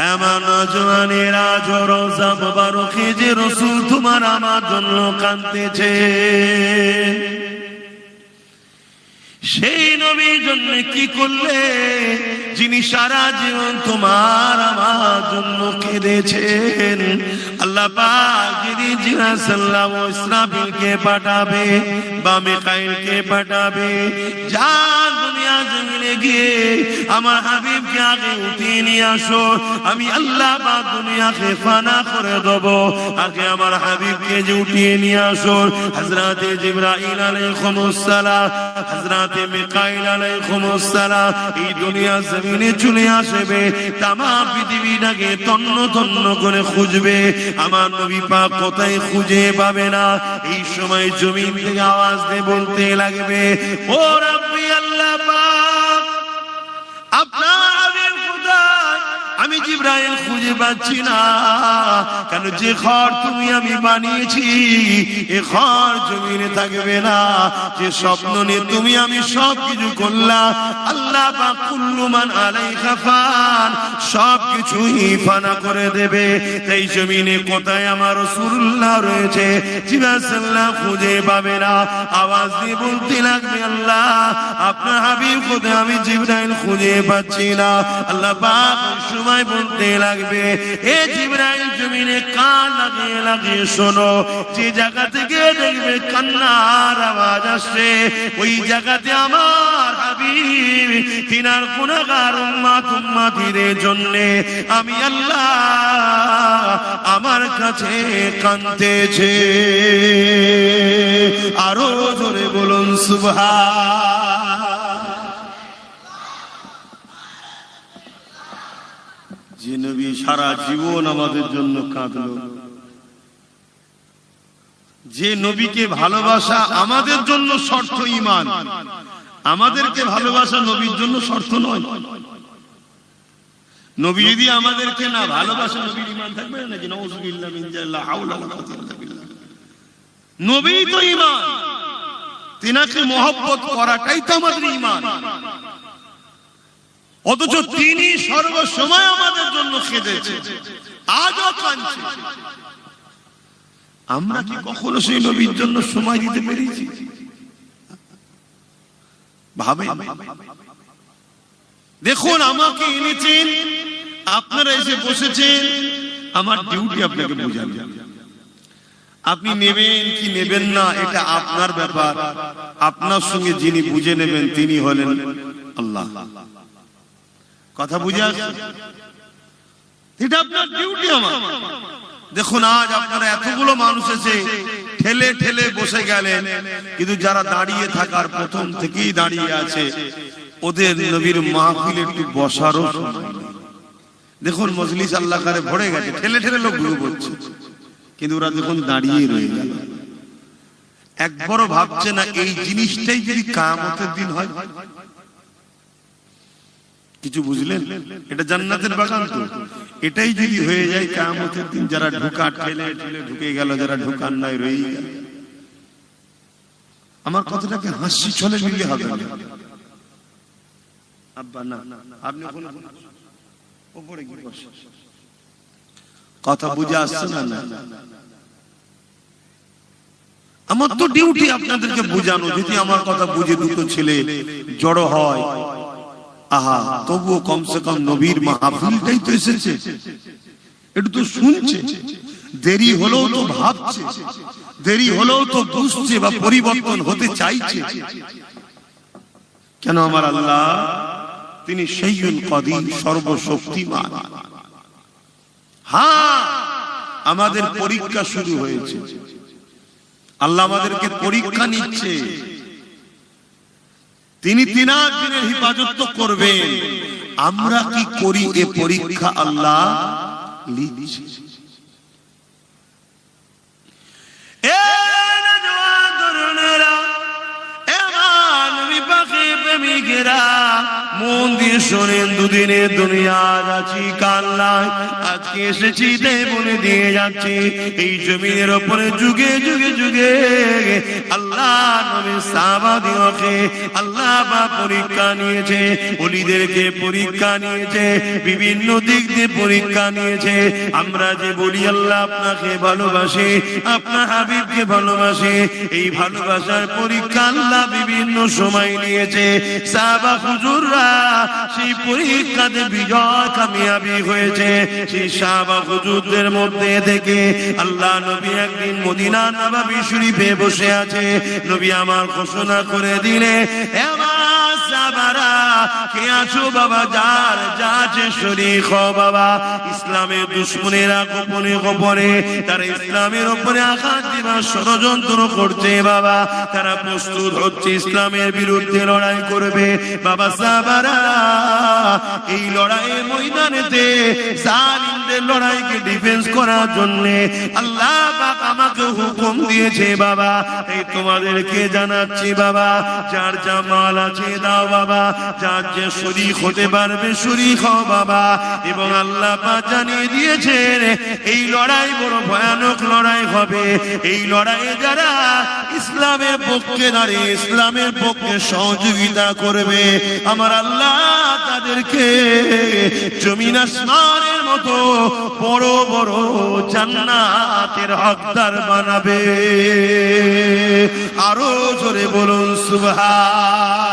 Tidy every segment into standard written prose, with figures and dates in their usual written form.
আমার নওজওয়ানেরা রওজা মুবারকে যে রাসূল তোমার আমার জন্য কাঁদতেছে, সেই নবীর জন্য কি করলে যিনি সারা জীবন তোমার আমার জন্য কেঁদেছেন। আল্লাহ পাক যিনি জিবরাইল সাল্লাম ও ইসরাফিলকে পাঠাবে বা মিকাইলকে পাঠাবে, যা দুনিয়া জমিনে গিয়ে আমার হাবিবকে আগে উঠিয়ে নিয়ে আসো, আমি আল্লাহ পাক দুনিয়াকে ফানা করে দেব, আগে আমার হাবিবকে যে উঠিয়ে নিয়ে আসো। হযরতে জিবরাইল আলাইহিস সালাম, হযরতে মিকাইল আলাইহিস সালাম এই দুনিয়া জমিনে চলে আসবে, তামাম পৃথিবীটাকে তন্ন তন্ন করে খুঁজবে, আমার নবী পাক কোথায় খুঁজে পাবে না। এই সময় জমিন থেকে আওয়াজ দিয়ে বলতে লাগবে, ও রাব্বি আল্লাহ পাক, আপনার হাবিব কোথায়? আমি জিবরাইল খুঁজে পাচ্ছি না, কেন যে ঘর তুমি আমি বানিয়েছি এ ঘর জমিনে থাকবে না, যে স্বপ্ন নিয়ে তুমি আমি সব কিছু করলাম, আল্লাহ পাক কুল্লু মান আলাইহা ফান, সব কিছুই ফানা করে দেবে। তাই জমিনে কোথায় আমার রাসূলুল্লাহ রয়েছে, জিবরাইল সাল্লাল্লাহু খুঁজে পাবে না, আওয়াজ দিয়ে বলতে লাগবে, আল্লাহ আপনার হাবিব কোথায়? আমি জিবরাইল খুঁজে পাচ্ছি না। আল্লাহ পাক সময় বলতে লাগবে, এ জিবরাইল জমিনে কান লাগিয়ে লাগিয়ে শোনো, যে জায়গা থেকে দেখবে কান্নার আওয়াজ আসছে, ওই জায়গাতে আমার হাবিব তিনার গুনাহগার উম্মতের জন্য আমি আল্লাহ আমার কাছে কাঁদতেছে। আরো জোরে বলুন সুবহান। যে নবী সারা জীবন আমাদের জন্য কাঁদলো, যে নবীকে ভালোবাসা আমাদের জন্য শর্ত ঈমান, আমাদেরকে ভালোবাসা নবীর জন্য শর্ত নয়। নবী যদি আমাদেরকে না ভালোবাসা, নবীর ঈমান থাকবে না? যে নাউযুবিল্লাহ মিন জাল্লা হাওলা ওয়ালা কুওয়াতা ইল্লা বিল্লাহ। নবী তো ঈমান, তিনাকে মহব্বত করাটাই তো আমাদের ঈমান। অথচ তিনি সর্বসময় আমাদের জন্য কেঁদেছে, আজও কাঁদছে। আমরা কি কখনো সেই নবীর জন্য সময় দিতে পেরেছি? ভাবে দেখুন, আমাকে এনেছেন, আপনারা এসে বসেছেন, আমার ডিউটি আপনাকে বোঝানো। আপনি নেবেন কি নেবেন না এটা আপনার ব্যাপার, আপনার সঙ্গে যিনি বুঝে নেবেন তিনি হলেন আল্লাহ। কথা বুঝে আসছে? এটা আপনার ডিউটি, আমার। দেখুন, আজ আপনারা এতগুলো মানুষ এসে ঠেলে ঠেলে বসে গেলেন, কিন্তু যারা দাঁড়িয়ে থাকার প্রথম থেকেই দাঁড়িয়ে আছে, ওদের নবীর মাহফিলে একটু বসারও সময় নেই। দেখুন, মজলিস আল্লাহ করে ভরে গেছে, ঠেলে ঠেলে লোক ঘুরে পড়ছে, কিন্তু ওরা দেখুন দাঁড়িয়ে রয়ে গেল। একবারও ভাবছে না এই জিনিসটাই যদি কিয়ামতের দিন হয়। কিছু বুঝলেন? এটা জান্নাতের বাগান তো, এটাই যদি হয়ে যায় কিয়ামতের দিন, যারা ঢোকা ঠেলে ঠেলে ঢুকে গেল, যারা ঢোকার নাই রয়ে গেল। আমার কথাটাকে হাসি ছলে নিলে হবে না আব্বা, না আপনি উপরে কি বসে, কথা বুঝে আসছে না? না, আমার তো ডিউটি আপনাদেরকে বোঝানো। যদি আমার কথা বুঝে দুটো ছেলে জড়ো হয়, আহা, তবুও কমসে কম নবীর মাহফিলটাই তো এসেছে, একটু তো শুনছে, দেরি হলেও তো ভাবছে, দেরি হলেও তো বুঝছে বা পরিবর্তন হতে চাইছে। কেন? আমার আল্লাহ তিনি সাইয়্যুল কাদির, সর্বশক্তিমান। হ্যাঁ, আমাদের পরীক্ষা শুরু হয়েছে, আল্লাহ আমাদেরকে পরীক্ষা নিচ্ছে। তিনি তিনার দিনের হিফাজত করবেন, আমরা কি করি এ পরীক্ষা আল্লাহ লিখছে। এ নওজওয়ান তরুণেরা, এ নবী পাকের প্রেমিকেরা মন দিয়ে শোনেন, দুদিনের দুনিয়া আছি কাল্লায়, আজকে এসেছি তাই বলে দিয়ে যাচ্ছি। এই জমিনের ওপরে যুগে যুগে যুগে আল্লাহ নবীর সাহাবাদিওকে আল্লাহ পাক পরীক্ষা নিয়েছে, ওলিদেরকে পরীক্ষা নিয়েছে, বিভিন্ন দিক দিয়ে পরীক্ষা নিয়েছে। আমরা যে বলি আল্লাহ আপনাকে ভালোবাসে, আপনার হাবিবকে ভালোবাসে, এই ভালোবাসার পরীক্ষা আল্লাহ বিভিন্ন সময় নিয়েছে। সাহাবা হুজুররা সেই পরীক্ষাতে বিজয় কামিয়াবি হয়েছে। সেই সাহাবা হুজুরদের মধ্যে থেকে আল্লাহ নবী একদিন মদিনা নববী শরীফে বসে আছে। নবী আমার ঘোষণা করে দিলে, আমার সাহাবারা কে আছো বাবা, যার যা আছে শরীক হও বাবা। ইসলামের দুশমনেরা গোপনে গোপনে তারা ইসলামের উপরে আঘাত দিবার ষড়যন্ত্র করছে বাবা, তারা প্রস্তুত হচ্ছে ইসলামের বিরুদ্ধে লড়াই করবে বাবা। সাহাবারা এই লড়াইয়ের ময়দানেতে জালিমদের লড়াইকে ডিফেন্স করার জন্য আল্লাহ পাক আমাকে হুকুম দিয়েছে বাবা। এই তোমাদেরকে জানাচ্ছি বাবা, যার যা মাল আছে দাও বাবা, যার যে শরীক হতে পারবে শরীক হও বাবা। এবং আল্লাহ পাক জানিয়ে দিয়েছেন এই লড়াই বড় ভয়ানক লড়াই হবে। এই লড়াইয়ে যারা ইসলামের পক্ষে দাঁড়িয়ে ইসলামের পক্ষে সহযোগিতা করবে, আমার আল্লাহ তাদেরকে জমিন আসমানের মতো বড় বড় জান্নাতের হকদার বানাবে। আরো জোরে বলুন সুবহান।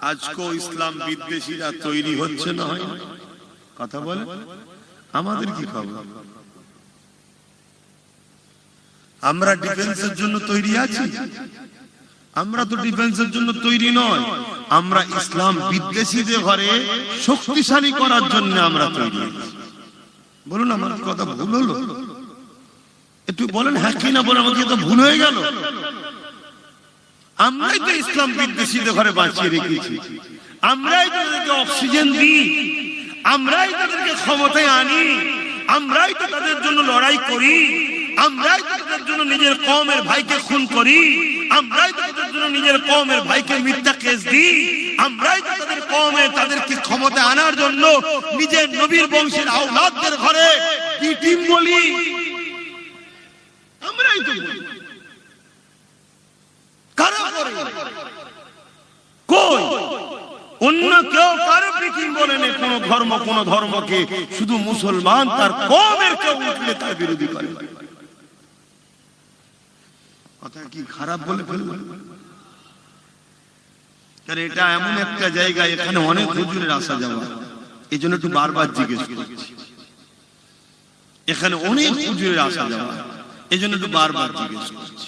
আজকেও ইসলাম বিদ্বেষীরা তৈরি হচ্ছে না, হয় কথা বলে, আমাদের কি খবর? আমরা ডিফেন্সের জন্য তৈরি আছি? আমরা তো ডিফেন্সের জন্য তৈরি নয়, আমরা ইসলাম বিদ্বেষীদের ঘরে শক্তিশালী করার জন্য আমরা তৈরি আছি। বলুন আমার কথা ভুল হলো? একটু বলেন হ্যাঁ কি না, বলেন আমাকে তো ভুল হয়ে গেল। আমরাই তো ইসলাম বিদ্বেষীদের ঘরে বাঁচিয়ে রেখেছি, আমরাই তাদেরকে অক্সিজেন দিই, আমরাই তাদেরকে ক্ষমতায় আনি, আমরাই তো তাদের জন্য লড়াই করি, আমরাই তো তাদের জন্য নিজের কওমের ভাইকে খুন করি, আমরাই তো তাদের জন্য নিজের কওমের ভাইকে মিথ্যা কেস দিই, আমরাই তো তাদের কওমে তাদেরকে ক্ষমতায় আনার জন্য নিজের নবীর বংশের আওলাদদের ঘরে কি টিম বলি, আমরাই তো বলি। কারা করে? কই অন্য কেউ কারো প্রীতি বলে না। কোন ধর্মকে শুধু মুসলমান তার কওমের কেউ উঠলে তার বিরোধী করে। কথা কি খারাপ বলে ফেলবেন? কারণ এটা এমন একটা জায়গা, এখানে অনেক হুজুরের আসা যাওয়া, এই জন্য একটু বারবার জিজ্ঞেস করছি। এখানে অনেক হুজুরের আসা যাওয়া, এই জন্য একটু বারবার জিজ্ঞেস করছি।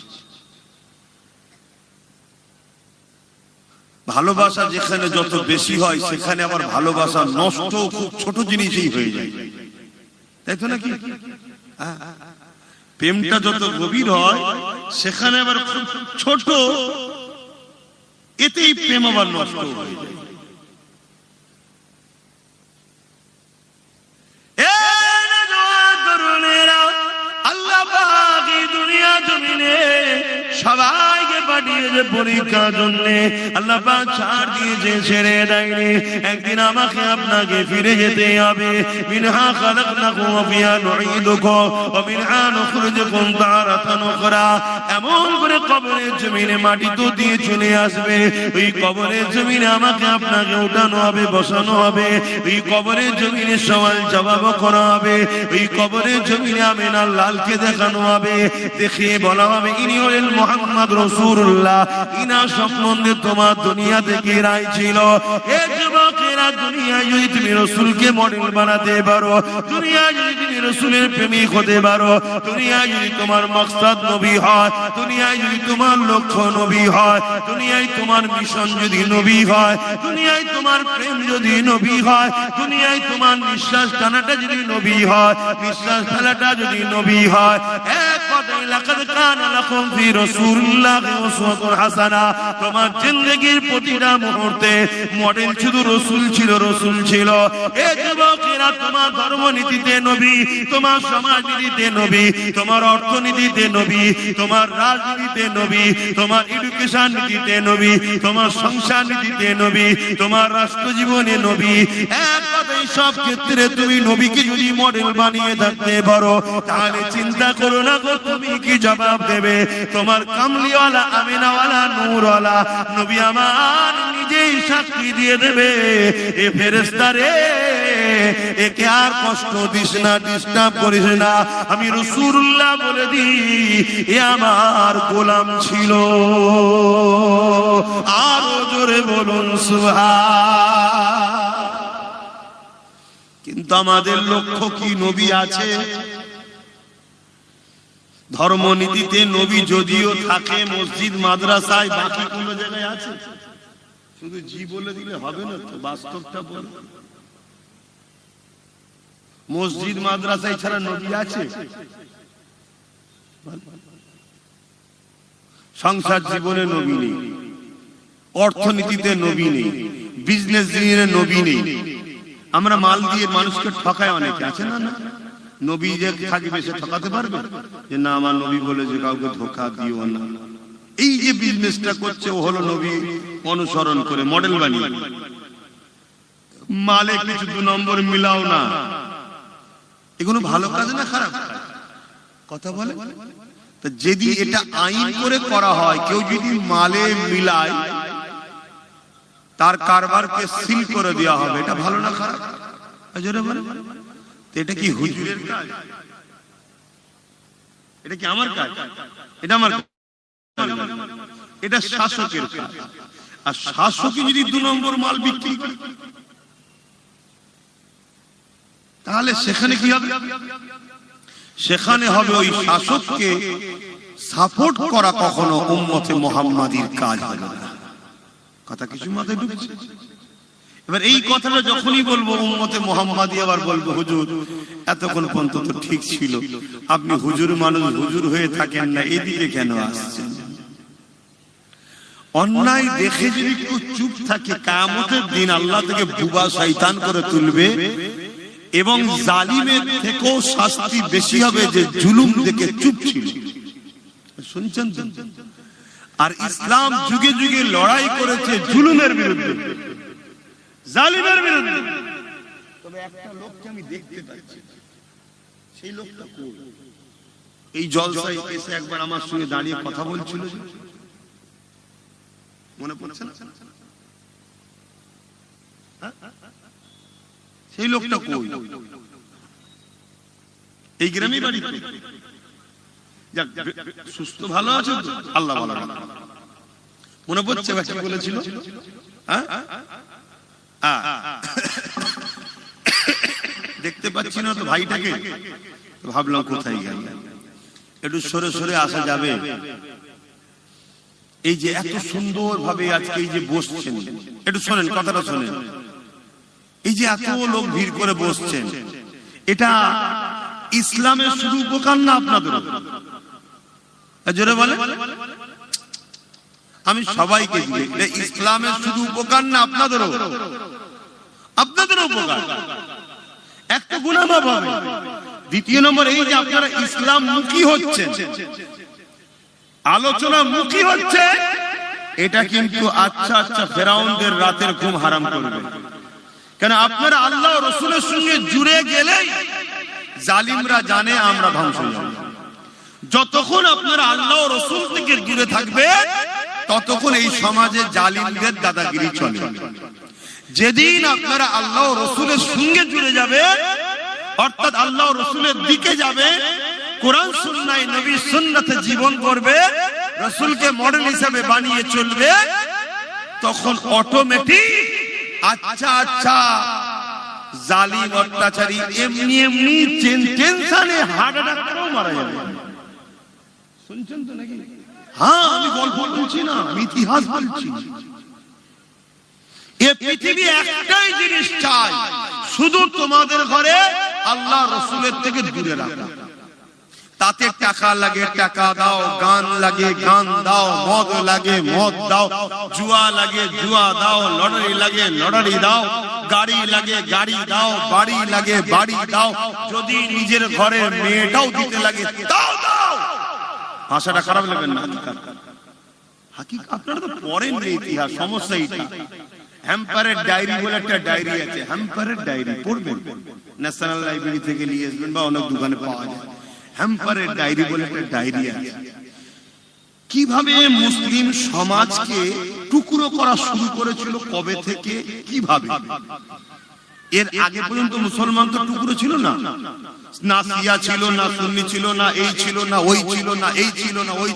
ভালোবাসা যেখানে যত বেশি হয় সেখানে আবার ভালোবাসা নষ্ট খুব ছোট জিনিসই হয়ে যায়, তাই তো নাকি? প্রেমটা যত গভীর হয় সেখানে আবার খুব ছোট, এতেই প্রেম আবার নষ্ট হয়ে যায়। আল্লাহ পাক এই দুনিয়া জমিনে সবাইকে পাঠিয়েছে পরীক্ষার জন্য। আল্লাহ পাক ছাড় দিয়েছে, ছেড়ে দেয়নি। একদিন আমাকে আপনাকে ফিরে যেতে হবে। মিনহা খালাকনাকুম ওয়া ফিহা নুঈদুকুম ওয়া মিনহা নুখরিজুকুম তারাতান উখরা। এমন করে কবরের জমিনে মাটি তো দিয়ে চলে আসবে, ওই কবরের জমিনে আমাকে আপনাকে উঠানো হবে, বসানো হবে। ওই কবরের জমিনে সওয়াল জবাব করা হবে। ওই কবরের জমিনে আমিনার লালকে দেখানো হবে, দেখিয়ে বলা হবে ইনি হলেন মুহাম্মদ রাসূলুল্লাহ। ইনার সম্বন্ধে তোমার দুনিয়া থেকে রায় ছিল। এ যুবকেরা, দুনিয়ায় যদি তুমি রাসূলকে মডেল বানাতে পারো, দুনিয়ায় যদি তুমি রাসূলের প্রেমিক হতে পারো, দুনিয়ায় যদি তোমার মাকসাদ নবী হয়, দুনিয়ায় যদি তোমার লক্ষ্য নবী হয়, দুনিয়ায় তোমার মিশন যদি নবী হয়, দুনিয়ায় তোমার প্রেম যদি নবী হয়, দুনিয়ায় তোমার নিঃশ্বাস টানাটা যদি নবী হয়, নিঃশ্বাস ফেলাটা যদি নবী হয়, এক কথাই লাকাদ কানা লাকুম ফি রাসূলিল্লাহি উসওয়াতুন হাসানা। তোমার জিন্দেগীর প্রতিটা মুহূর্তে মডেল শুধু রাসূল ছিল, রাসূল ছিল। এ যুবকেরা, তোমার ধর্মনীতিতে নবী, তোমার সমাজনীতিতে নবী, তোমার অর্থনীতিতে নবী, তোমার রাজনীতিতে নবী, তোমার এডুকেশন নীতিতে নবী, তোমার সংসার নীতিতে নবী, তোমার রাষ্ট্র জীবনে নবী। এক কথাই সব ক্ষেত্রে তুমি নবীকে যদি মডেল বানিয়ে থাকতে পারো, তাহলে চিন্তা করো না গো তুমি কি জবাব দেবে। তোমার কামলিওয়ালা, আমিনাওয়ালা, নূরওয়ালা নবী আমার নিজেই সাক্ষী দিয়ে দেবে, এ ফেরেশতা রে, একে আর কষ্ট দিস না, ডিস্টার্ব করিস না। আমি রাসূলুল্লাহ বলে দিই, এ আমার গোলাম ছিল। আরো জোরে বলুন সুবহান। কিন্তু আমাদের লক্ষ্য কি? নবী আছে, ধর্মনীতিতে নবী যদিও থাকে মসজিদ মাদ্রাসায়, বাকি কোন জায়গায় আছে? শুধু জি বলে দিলে হবে না তো, বাস্তবটা বলো। মসজিদ মাদ্রাসায় ছাড়া নবী আছে? সংসার জীবনে নবী নেই, অর্থনীতিতে নবী নেই, বিজনেস জীবনে নবী নেই। আমরা মাল দিয়ে মানুষকে ঠকায় অনেকে, আছে না? না, নবী যে থাকবে সে ঠকাতে পারবে? যে না, আমার নবী বলে যে কাউকে ধোঁকা দিও না। এই যে বিজনেসটা করছে, ও হলো নবী অনুসরণ করে মডেল বানিয়ে। মালে কিছু 2 নম্বর মিলাও না, এগুলো ভালো কাজ না খারাপ কথা বলে? তো যদি এটা আইন করে করা হয়, কেউ যদি মালে মিলায়, তার কারবারকে সিল করে দেওয়া হবে, এটা ভালো না খারাপ? জোরে বলে। এটা কি হুজুরের কাজ? এটা কি আমার কাজ? এটা আমার, এটা শাসকের কাজ। আর শাসকই যদি 2 নম্বর মাল বিক্রি করে, তাহলে সেখানে কি হবে? সেখানে হবে ওই শাসককে সাপোর্ট করা কখনো উম্মতে মুহাম্মাদির কাজ হবে না। কথা কিছু মাথায় ঢুকছে? এবার এই কথাটা যখনই বলবো উম্মতে মুহাম্মাদি, আবার বলবো হুজুর এতক্ষণ পর্যন্ত তো ঠিক ছিল, আপনি হুজুর মানুষ, হুজুর হয়ে থাকেন না, এদিকে কেন আসছেন? অন্যায় দেখে যদি কেউ চুপ থাকে, কিয়ামতের দিন আল্লাহ থেকে বুবা শয়তান করে তুলবে, এবং জালিমের থেকেও শাস্তি বেশি হবে যে জুলুম দেখে চুপ ছিল। শুনছেন তো? আর ইসলাম যুগে যুগে লড়াই করেছে জুলুমের বিরুদ্ধে, জালিমের বিরুদ্ধে। তবে একটা লোককে আমি দেখতে পাচ্ছি, সেই লোকটা কই? এই জলসায় এসে একবার আমার সঙ্গে দাঁড়িয়ে কথা বলছিল, মনে পড়ছে না? সেই লোকটা কই? এই গ্রামে বাড়ি। সুস্থ ভালো আছে তো? আল্লাহ ভালো রাখে। মনে পড়ছে কি বলেছিল? দেখতে পাচ্ছি না তো ভাইটাকে, ভাবলাম কোথায় গেল। একটু সরে সরে আসা যাবে? এই যে এত সুন্দর ভাবে আজকে এই যে বসছেন, একটু শোনেন, কথাটা শোনেন। এই যে এত লোক ভিড় করে বসছেন, এটা ইসলামের শুধু উপকার না আপনাদের? জোরে বলে। আমি সবাইকে ইসলামের শুধু উপকার না আপনাদেরও, আপনাদেরও উপকার। একটা গুনাহ মাফ হবে। দ্বিতীয় নম্বর, এই যে আপনারা ইসলাম মুখী হচ্ছেন, আলোচনা মুখী হচ্ছে, এটা কিন্তু আচ্ছা আচ্ছা ফেরাউনদের রাতের ঘুম হারাম করবে। কেন? আপনারা আল্লাহ ও রাসূলের সঙ্গে জুড়ে গেলে জালিমরা জানে আমরা ধ্বংস হয়ে যাব। যতক্ষণ আপনারা আল্লাহ ও রাসূল থেকে দূরে থাকবে, ততক্ষণ এই সমাজে জালিমদের দাদাগিরি চলে। যেদিন আপনারা আল্লাহ ও রাসূলের সঙ্গে জুড়ে যাবে, অর্থাৎ আল্লাহ ও রাসূলের দিকে যাবে, কোরআন সুন্নাহ নবীর সুন্নাতে জীবন করবে, রাসূলকে মডেল হিসেবে বানিয়ে চলবে, তখন অটোমেটিক আচ্ছা আচ্ছা জালিম অত্যাচারী এমনি এমনি টেনশনে হার্ট অ্যাটাক করেও মারা যাবে। শুনছেন তো নাকি? হ্যাঁ, আমি গল্প বলছি না, আমি ইতিহাস বলছি। এই পৃথিবী একটাই জিনিস চাই, শুধু তোমাদের ঘরে আল্লাহ রাসূলের থেকে দূরে রাখা। তাতে টাকা লাগে টাকা দাও, গান লাগে গান দাও, মদ লাগে মদ দাও, জুয়া লাগে জুয়া দাও, লটারি লাগে লটারি দাও, গাড়ি লাগে গাড়ি দাও, বাড়ি লাগে বাড়ি দাও, যদি নিজের ঘরে মেয়েটাও দিতে লাগে দাও দাও। ভাষাটা খারাপ লাগবে না, হাকিকত আপনারা তো পড়েন না ইতিহাস, সমস্যা এইটা। হ্যাম্পারের ডায়েরি বলে একটা ডায়েরি আছে, হ্যাম্পারের ডায়েরি পড়বেন, ন্যাশনাল লাইব্রেরি থেকে নিয়ে আসবেন বা অনেক দোকানে পাওয়া যায়। হ্যাম্পারের ডায়েরি বলে একটা ডায়েরি আছে, কিভাবে মুসলিম সমাজকে টুকরো করা শুরু করেছিল, কবে থেকে কিভাবে। এর আগে পর্যন্ত মুসলমান তো টুকরো ছিল না, না শিয়া ছিল না সুন্নি ছিল না, এই ছিল না ওই ছিল না, এই ছিল না ওই,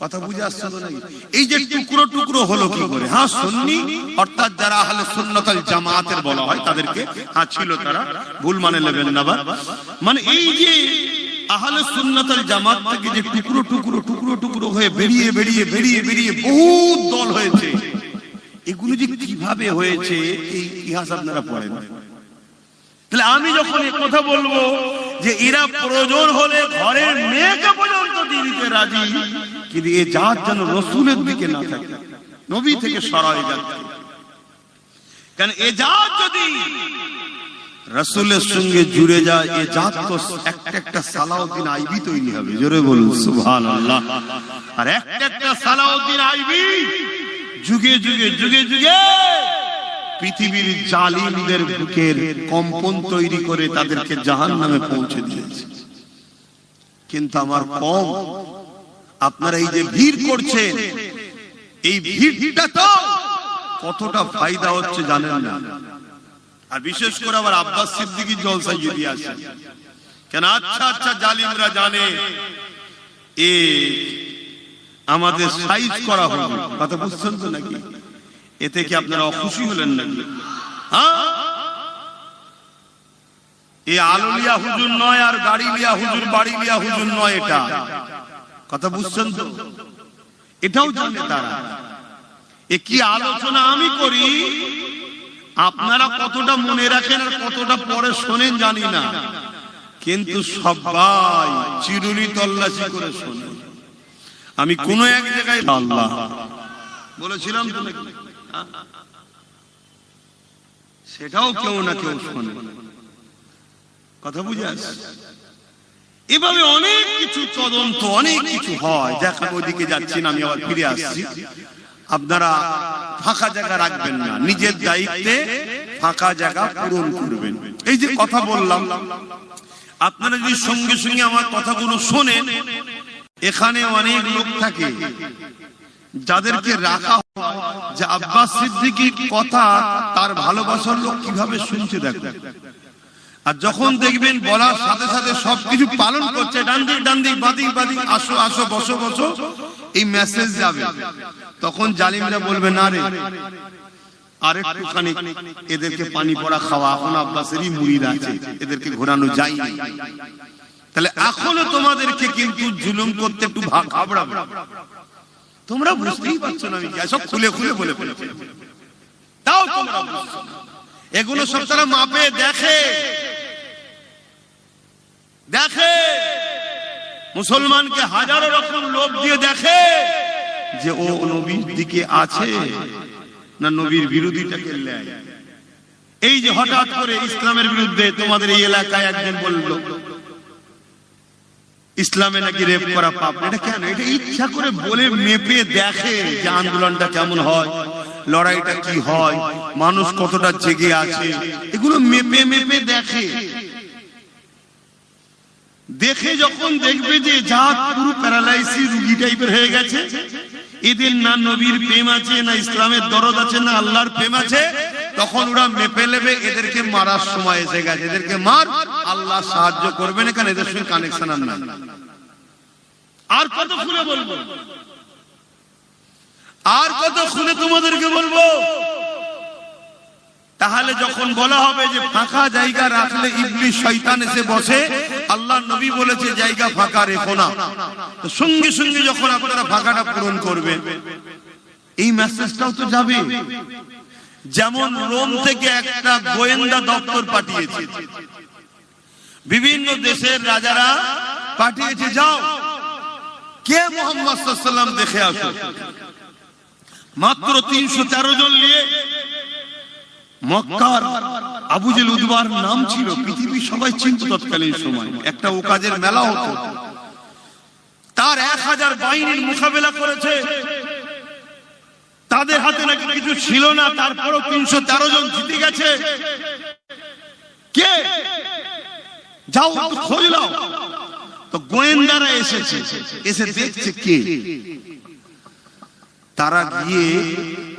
কথা বুঝে আসছে তো নাকি? এই যে টুকরো টুকরো হলো কি করে? হ্যাঁ, সুন্নি অর্থাৎ যারা আহলে সুন্নাত ওয়াল জামাতের বলা হয় তাদেরকে, হ্যাঁ ছিল তারা, ভুল মানে নেবেন না। মানে এই যে আহলে সুন্নাত ওয়াল জামাত থেকে যে টুকরো টুকরো টুকরো টুকরো হয়ে বেরিয়ে বেরিয়ে বেরিয়ে বেরিয়ে বহুত দল হয়েছে, এগুলো যে কিভাবে হয়েছে এই ইতিহাস আপনারা পড়েন। তাহলে আমি যখন এই কথা বলবো যে এরা প্রয়োজন হলে ঘরের মেয়েকে পর্যন্ত দিয়ে দিতে রাজি, কিন্তু এ জাত যেন রসুলের দিকে না থাকে, নবী থেকে সরাই যাচ্ছে। কারণ এ জাত যদি রসুলের সঙ্গে জুড়ে যায়, এ জাত তো একটা একটা সালাউদ্দিন আইবি তৈরি হবে, জোরে বলুন সুবহানাল্লাহ। আর একটা একটা সালাউদ্দিন আইবি যুগে যুগে যুগে যুগে পৃথিবীর জালিমদের বুকের কম্পন তৈরি করে তাদেরকে জাহান্নামে পৌঁছে দিয়েছে। কিন্তু আমার কম, আপনারা এই যে ভিড় করছেন, এই ভিড়টা তো কতটা ফায়দা হচ্ছে জানেন না। আর বিশেষ করে আবার আব্বাস সিদ্দিকীর জলসায় যদি আসে, কেন আচ্ছা আচ্ছা জালিমরা জানে এ আমাদের সাইজ করা হবে, কথা বুঝছেন তো নাকি? এতে কি আপনারা অখুশি হলেন নাকি? হ্যাঁ, এ আলুলিয়া হুজুর নয় আর গাড়ি লিয়া হুজুর, বাড়ি লিয়া হুজুর নয়, এটা কথা বুঝছেন তো? এটাও জানে তারা। এ কি আলোচনা আমি করি, আপনারা কতটা মনে রাখেন আর কতটা পরে শোনেন জানি না, কিন্তু সবাই চিরুনি তল্লাশি করে শোনে। আমি কোন এক জায়গায় আল্লাহ বলেছিলাম তো নাকি, সেটাও কেউ না কেউ শোনে, কথা বুঝে আসছে। এভাবে অনেক কিছু তদন্ত, অনেক কিছু হয়। দেখা ওইদিকে যাচ্ছি না, আমি আবার ফিরে আসছি। আপনারা ফাঁকা জায়গা রাখবেন না, নিজের দায়িত্বে ফাঁকা জায়গা পূরণ করবেন। এই যে কথা বললাম, আপনারা যদি সঙ্গে সঙ্গে আমার কথাগুলো শোনেন, এখানে অনেক লোক থাকে যাদেরকে রাখা হয় যে আব্বাস সিদ্দিকীর কথা তার ভালোবাসার লোক কিভাবে শুনছে দেখবেন। আর যখন দেখবেন বলার সাথে সাথে সবকিছু পালন করছে, ডান দিক ডান দিক, বাদিক বাদিক, আসো আসো, বসো বসো, এই মেসেজ যাবে, তখন জালিমরা বলবে না রে আরেকটুখানি এদেরকে পানি পড়া খাওয়া, এখন আব্বাসেরই মুরিদ আছে, এদেরকে ঘোরানো যায়নি। তাহলে এখনো তোমাদেরকে কিন্তু জুলুম করতে একটু ঘাবড়াবে, তোমরা বুঝতেই পারছো না। আমি সব খুলে খুলে বলে ফেলেছি, তাও তোমরা বুঝছো না। এগুলো সব তারা মাপে দেখে দেখে, মুসলমানকে হাজারো রকম লোভ দিয়ে দেখে যে ও নবীর দিকে আছে না নবীর বিরোধিতাকে নেয়। এই যে হঠাৎ করে ইসলামের বিরুদ্ধে তোমাদের এই এলাকায় একজন বলল ইসলামে নাকি রেপ করা পাপ, এটা কেন? এটা ইচ্ছা করে বলে মেপে দেখে যে আন্দোলনটা কেমন হয়, লড়াইটা কি হয়, মানুষ কতটা জেগে আছে, এগুলো মেপে মেপে দেখে। দেখে যখন দেখবে যে জাত পুরো প্যারালাইসিস রোগী টাইপের হয়ে গেছে, এদের না নবীর প্রেম আছে, না ইসলামের দরদ আছে, না আল্লাহর প্রেম আছে, তখন ওরা মেপে নেবে এদেরকে মারার সময় এসে গেছে, এদেরকে মার, আল্লাহ সাহায্য করবে না, কারণ এদের সঙ্গে কানেকশন আর না। আর কত খুলে বলবো, আর কত খুলে তোমাদেরকে বলবো। তাহলে যখন বলা হবে যে ফাঁকা জায়গা রাখলে ইবলিস শয়তান এসে বসে, আল্লাহ নবী বলেছে জায়গা ফাঁকা রেখো না, তো সঙ্গে সঙ্গে যখন আপনারা ফাঁকাটা পূরণ করবেন, এই মেসেজটাও তো যাবে। যেমন রোম থেকে একটা গোয়েন্দা দপ্তর পাঠিয়েছে, বিভিন্ন দেশের রাজারা পাঠিয়েছে, যাও কে মুহাম্মদ সাল্লাল্লাহু আলাইহি ওয়াসাল্লাম দেখে আসো। মাত্র 313 জন নিয়ে মক্কার আবু জেল উদবার নাম ছিল, পৃথিবী সবাই চিনত তৎকালীন সময়। একটা ওকাজের মেলা হতো, তার 1000 বাহিনীর মোকাবেলা করেছে। তাদের হাতে নাকি কিছু ছিল না, তারপরও 313 জন জিতে গেছে। কে? যাও একটু খোঁজ নাও। তো গোয়েন্দারা এসেছে, এসে দেখছে কে। তারা গিয়ে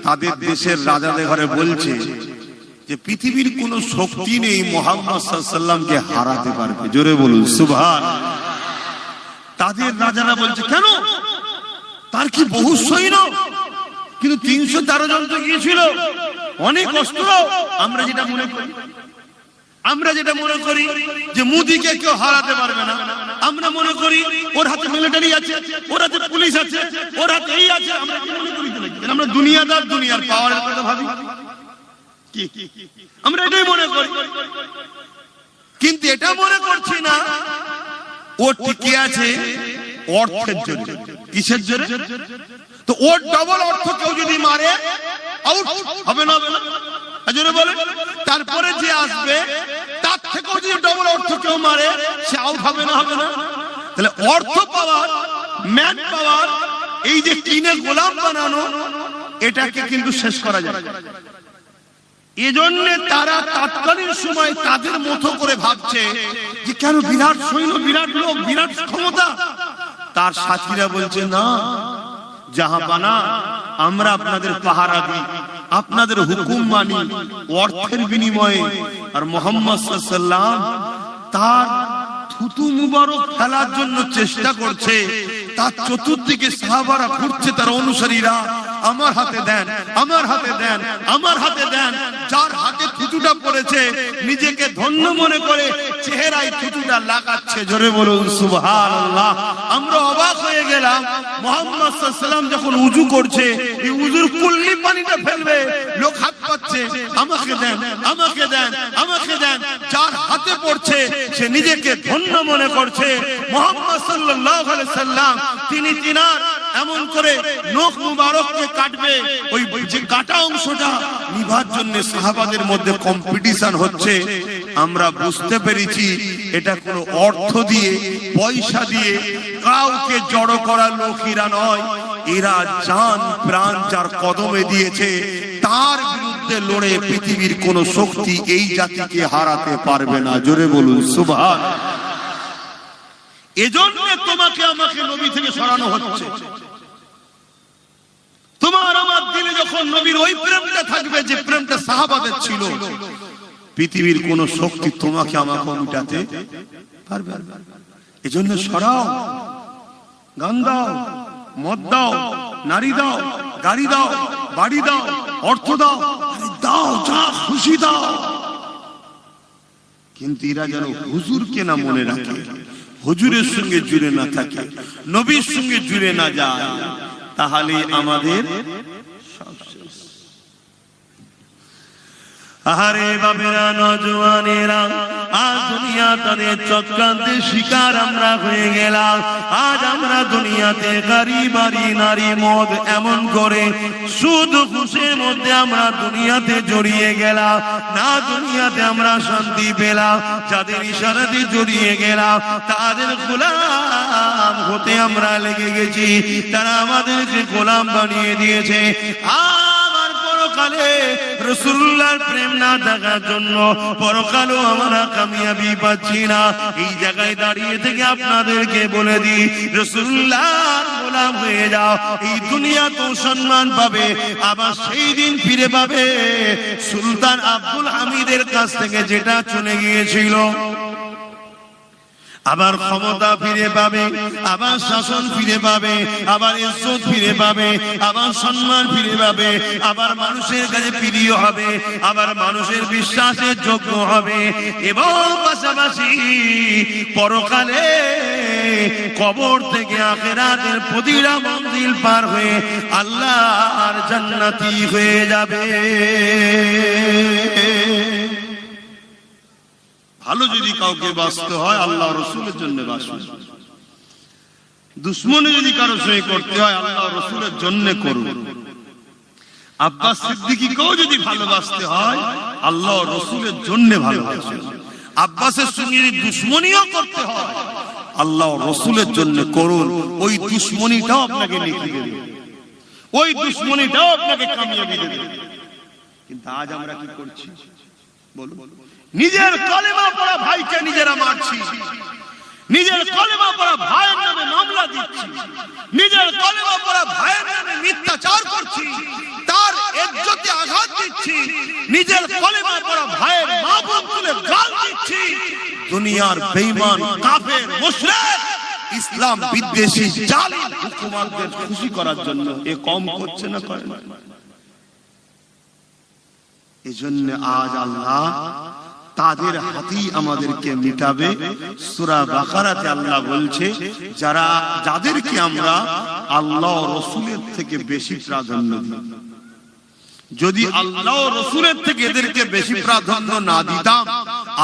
তাদের দেশের রাজাদের ঘরে বলছে যে পৃথিবীর কোন শক্তি নেই মুহাম্মদ সাল্লাল্লাহু আলাইহি ওয়াসাল্লামকে হারাতে পারবে। জোরে বলুন সুবহানাল্লাহ। তাদের রাজারা বলছে কেন, তার কি বহু সৈন্য, কিন্তু 313 জন তো গিয়েছিল, অনেক অস্ত্র। আমরা যেটা মনে করি যে মুদিকে কেউ হারাতে পারবে না, আমরা মনে করি ওর হাতে মিলিটারি আছে, ওর হাতে পুলিশ আছে, ওর হাতে এই আছে। আমরা কি মনে করি? আমরা দুনিয়াদার, দুনিয়ার পাওয়ারের কথা ভাবি, আমরা এটাই মনে করি। কিন্তু এটা মনে করছি না ও টিকে আছে অর্থের জন্য। কিসের জন্য? তো ওর ডবল অর্থ কেউ যদি মারে আউট হবে না, হবে না? বলে তারপরে যে আসবে তার থেকেও যদি ডবল অর্থ কেউ মারে সে আউট হবে না, হবে না? তাহলে অর্থ পাওয়ার, ম্যান পাওয়ার, এই যে কিনে গোলাম বানানো, এটাকে কিন্তু শেষ করা যায়। এজন্য তারা তৎকালীন সময় তাদের মতো করে ভাবছে যে কেন বিরাট সৈন্য, বিরাট লোক, বিরাট ক্ষমতা। তার সাথীরা বলছে না জাহাপানা, আমরা আপনাদের পাহারা দিই, আপনাদের হুকুম মানি অর্থের বিনিময়ে। আর মুহাম্মদ সাল্লাল্লাহু আলাইহি ওয়াসাল্লাম তার থুতু মুবারক ফেলার জন্য চেষ্টা করছে, তার চতুর্দিকে সাহাবারা ঘুরছে, তার অনুসারীরা আমার হাতে দেন, আমার হাতে দেন, আমার হাতে দেন। যার হাতে থুতুটা পড়েছে নিজেকে ধন্য মনে করে চেহারায় থুতুটা লাগাচ্ছে। জোরে বলুন সুবহানাল্লাহ। আমরা অবাক হয়ে গেলাম, মুহাম্মদ সাল্লাল্লাহু আলাইহি ওয়াসাল্লাম যখন উযু করছে, এই উযুর কুল্লি পানিটা ফেলবে, লোক হাত পাচ্ছে, আমাকে দেন, আমাকে দেন, আমাকে দেন। যার হাতে পড়ছে সে নিজেকে ধন্য মনে করছে। মুহাম্মদ সাল্লাল্লাহু আলাইহি ওয়াসাল্লাম তিনি তিনার এমন করে নখ মুবারককে কাটবে, ওই যে কাটা অংশটা নিভার জন্য সাহাবাদের মধ্যে কম্পিটিশন হচ্ছে। আমরা বুঝতে পেরেছি এটা কোনো অর্থ দিয়ে, পয়সা দিয়ে কাউকে জড়ো করা লোকেরা নয়, এরা জান প্রাণ যার কদমে দিয়েছে তার বিরুদ্ধে লড়ে পৃথিবীর কোন শক্তি এই জাতিকে হারাতে পারবে না। জোরে বলুন সুবহানাল্লাহ। এজন্য তোমাকে আমাকে নবী থেকে সরানো হচ্ছে। তোমার আমার দিলে যখন নবীর ওই প্রেমটা থাকবে যে প্রেমটা সাহাবাদের ছিল, পৃথিবীর কোন শক্তি তোমাকে আমাকে মিটাতে পারবে না। এজন্য সরাও, গান দাও, মদ দাও, নারী দাও, গাড়ি দাও, বাড়ি দাও, অর্থ দাও, দাও যা খুশি দাও, কিন্তু এরা যেন হুজুরকে না মনে রাখে, হুজুরের সঙ্গে জুড়ে না থাকে, নবীর সঙ্গে জুড়ে না যায়, তাহলে আমাদের আহারে বাবেরা, নজওয়ানেরা, আজ দুনিয়া তাদের চক্রান্তের শিকার আমরা হয়ে গেলাম। আজ আমরা দুনিয়াতে গাড়ি বাড়ি নারী মদ এমন করে সুদ ঘুষের মধ্যে আমরা দুনিয়াতে জড়িয়ে গেলাম। না দুনিয়াতে আমরা শান্তি পেলাম, যাদের ইশারাতে জড়িয়ে গেলাম তাদের গোলাম হতে আমরা লেগে গেছি। তারা আমাদেরকে গোলাম বানিয়ে দিয়েছে। পরকালে রাসূলুল্লাহর প্রেম না দেখার জন্য পরকালেও আমরা কামিয়াবি পাচ্ছি না। এই জায়গায় দাঁড়িয়ে থেকে আপনাদেরকে বলে দিই, রাসূলুল্লাহর গোলাম হয়ে যাও, এই দুনিয়া তো সম্মান পাবে, আবার সেই দিন ফিরে পাবে সুলতান আব্দুল হামিদের কাছ থেকে যেটা চলে গিয়েছিল। আবার ক্ষমতা ফিরে পাবে, আবার শাসন ফিরে পাবে, আবার ইজ্জত ফিরে পাবে, আবার সম্মান ফিরে পাবে, আবার মানুষের কাছে প্রিয় হবে, আবার মানুষের বিশ্বাসের যোগ্য হবে। এবং পাশাপাশি পরকালে কবর থেকে আখিরাতের প্রতিটা মঞ্জিল পার হয়ে আল্লাহর জান্নাতি হয়ে যাবে। ভালো যদি কাউকে বাঁচতে হয় আল্লাহ রাসূলের জন্য বাঁচবে। দুশ্মনী যদি কারো সঙ্গে করতে হয় আল্লাহ রসুলের জন্য করুন। আব্বাস সিদ্দিকীকেও যদি ভালোবাসতে হয় আল্লাহ রসুলের জন্য ভালোবাসুন। আব্বাসের সঙ্গে যদি দুশ্মনীও করতে হয় আল্লাহ রসুলের জন্য করুন। ওই দুশ্মনীটাও আপনাকে নেকি দেবে, ওই দুশ্মনীটাও আপনাকে কামিয়াবি দেবে। কিন্তু আজ আমরা কি করছি বলুন? নিজের কালেমা পড়া ভাইকে নিজেরা মারছি, নিজের কালেমা পড়া ভাইয়ের নামে মামলা দিচ্ছি, নিজের কালেমা পড়া ভাইয়ের নামে মিথ্যাচার করছি, তার ইজ্জতে আঘাত দিচ্ছি, নিজের কালেমা পড়া ভাইয়ের মা বোন তুলে গাল দিচ্ছি। দুনিয়ার বেঈমান কাফের মুশরিক ইসলাম বিদ্বেষী জালিম হুকুমতদের খুশি করার জন্য এ কম করছে না, করে না? এজন্য আজ আল্লাহ তাদের হাতেই আমাদেরকে মিটাবে। সূরা বাকারাতে আল্লাহ বলছে যাদেরকে আমরা আল্লাহ রাসূলের থেকে বেশি প্রাধান্য দিই, যদি আল্লাহ রাসূলের থেকে এদেরকে বেশি প্রাধান্য না দিতাম,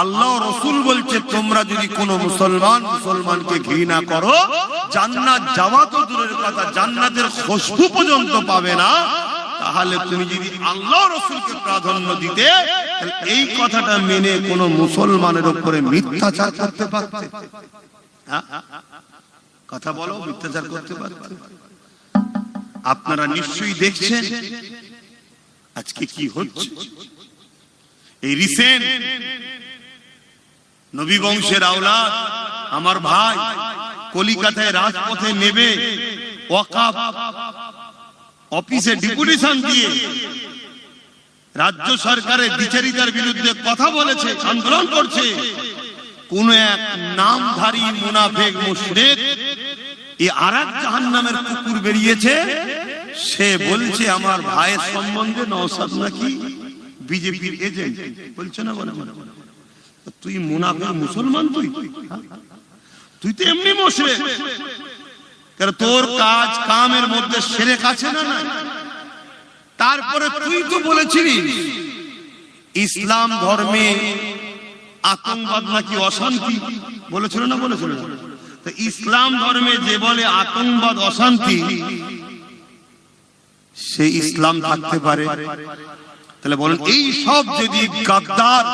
আল্লাহ রাসূল বলছে তোমরা যদি কোনো মুসলমানকে ঘৃণা করো জান্নাত যাওয়া তো দূরের কথা, জান্নাতের খুশবু পর্যন্ত পাবে না। তাহলে তুমি যদি আল্লাহ রাসূলকে প্রাধান্য দিতে তাহলে এই কথাটা মেনে কোন মুসলমানের উপরে মিথ্যাচার করতে পারতে? কথা বলো, মিথ্যাচার করতে পারতে? আপনারা নিশ্চয়ই দেখছেন আজকে কি হচ্ছে। এই রিসেন্ট নবী বংশের আওলাদ আমার ভাই কলিকাতায় রাজপথে নেবে ওয়াকফ অফিসে ডেপুটেশন দিয়ে রাজ্য সরকারের বিচারিতার বিরুদ্ধে কথা বলেছে, আন্দোলন করছে। কোন এক নামধারী মুনাফিক মুশরিক এই আরেক জাহান্নামের কুকুর বেরিয়েছে, সে বলছে আমার ভাইয়ের সম্বন্ধে নওশাদ নাকি বিজেপির এজেন্ট। বলছে না বলে তুই মুনাফিক মুসলমান, তুই তো এমনি মুশরিক, কারণ তোর কাজ কামের মধ্যে শিরক আছে না? তারপরে তুই তো বলেছিলি ইসলাম ধর্মে আতঙ্কবাদ নাকি অশান্তি, বলেছিল না? বলেছিল না? তো ইসলাম ধর্মে যে বলে আতঙ্কবাদ অশান্তি, সে ইসলাম থাকতে পারে? তাহলে বলেন এই সব যদি গাদ্দার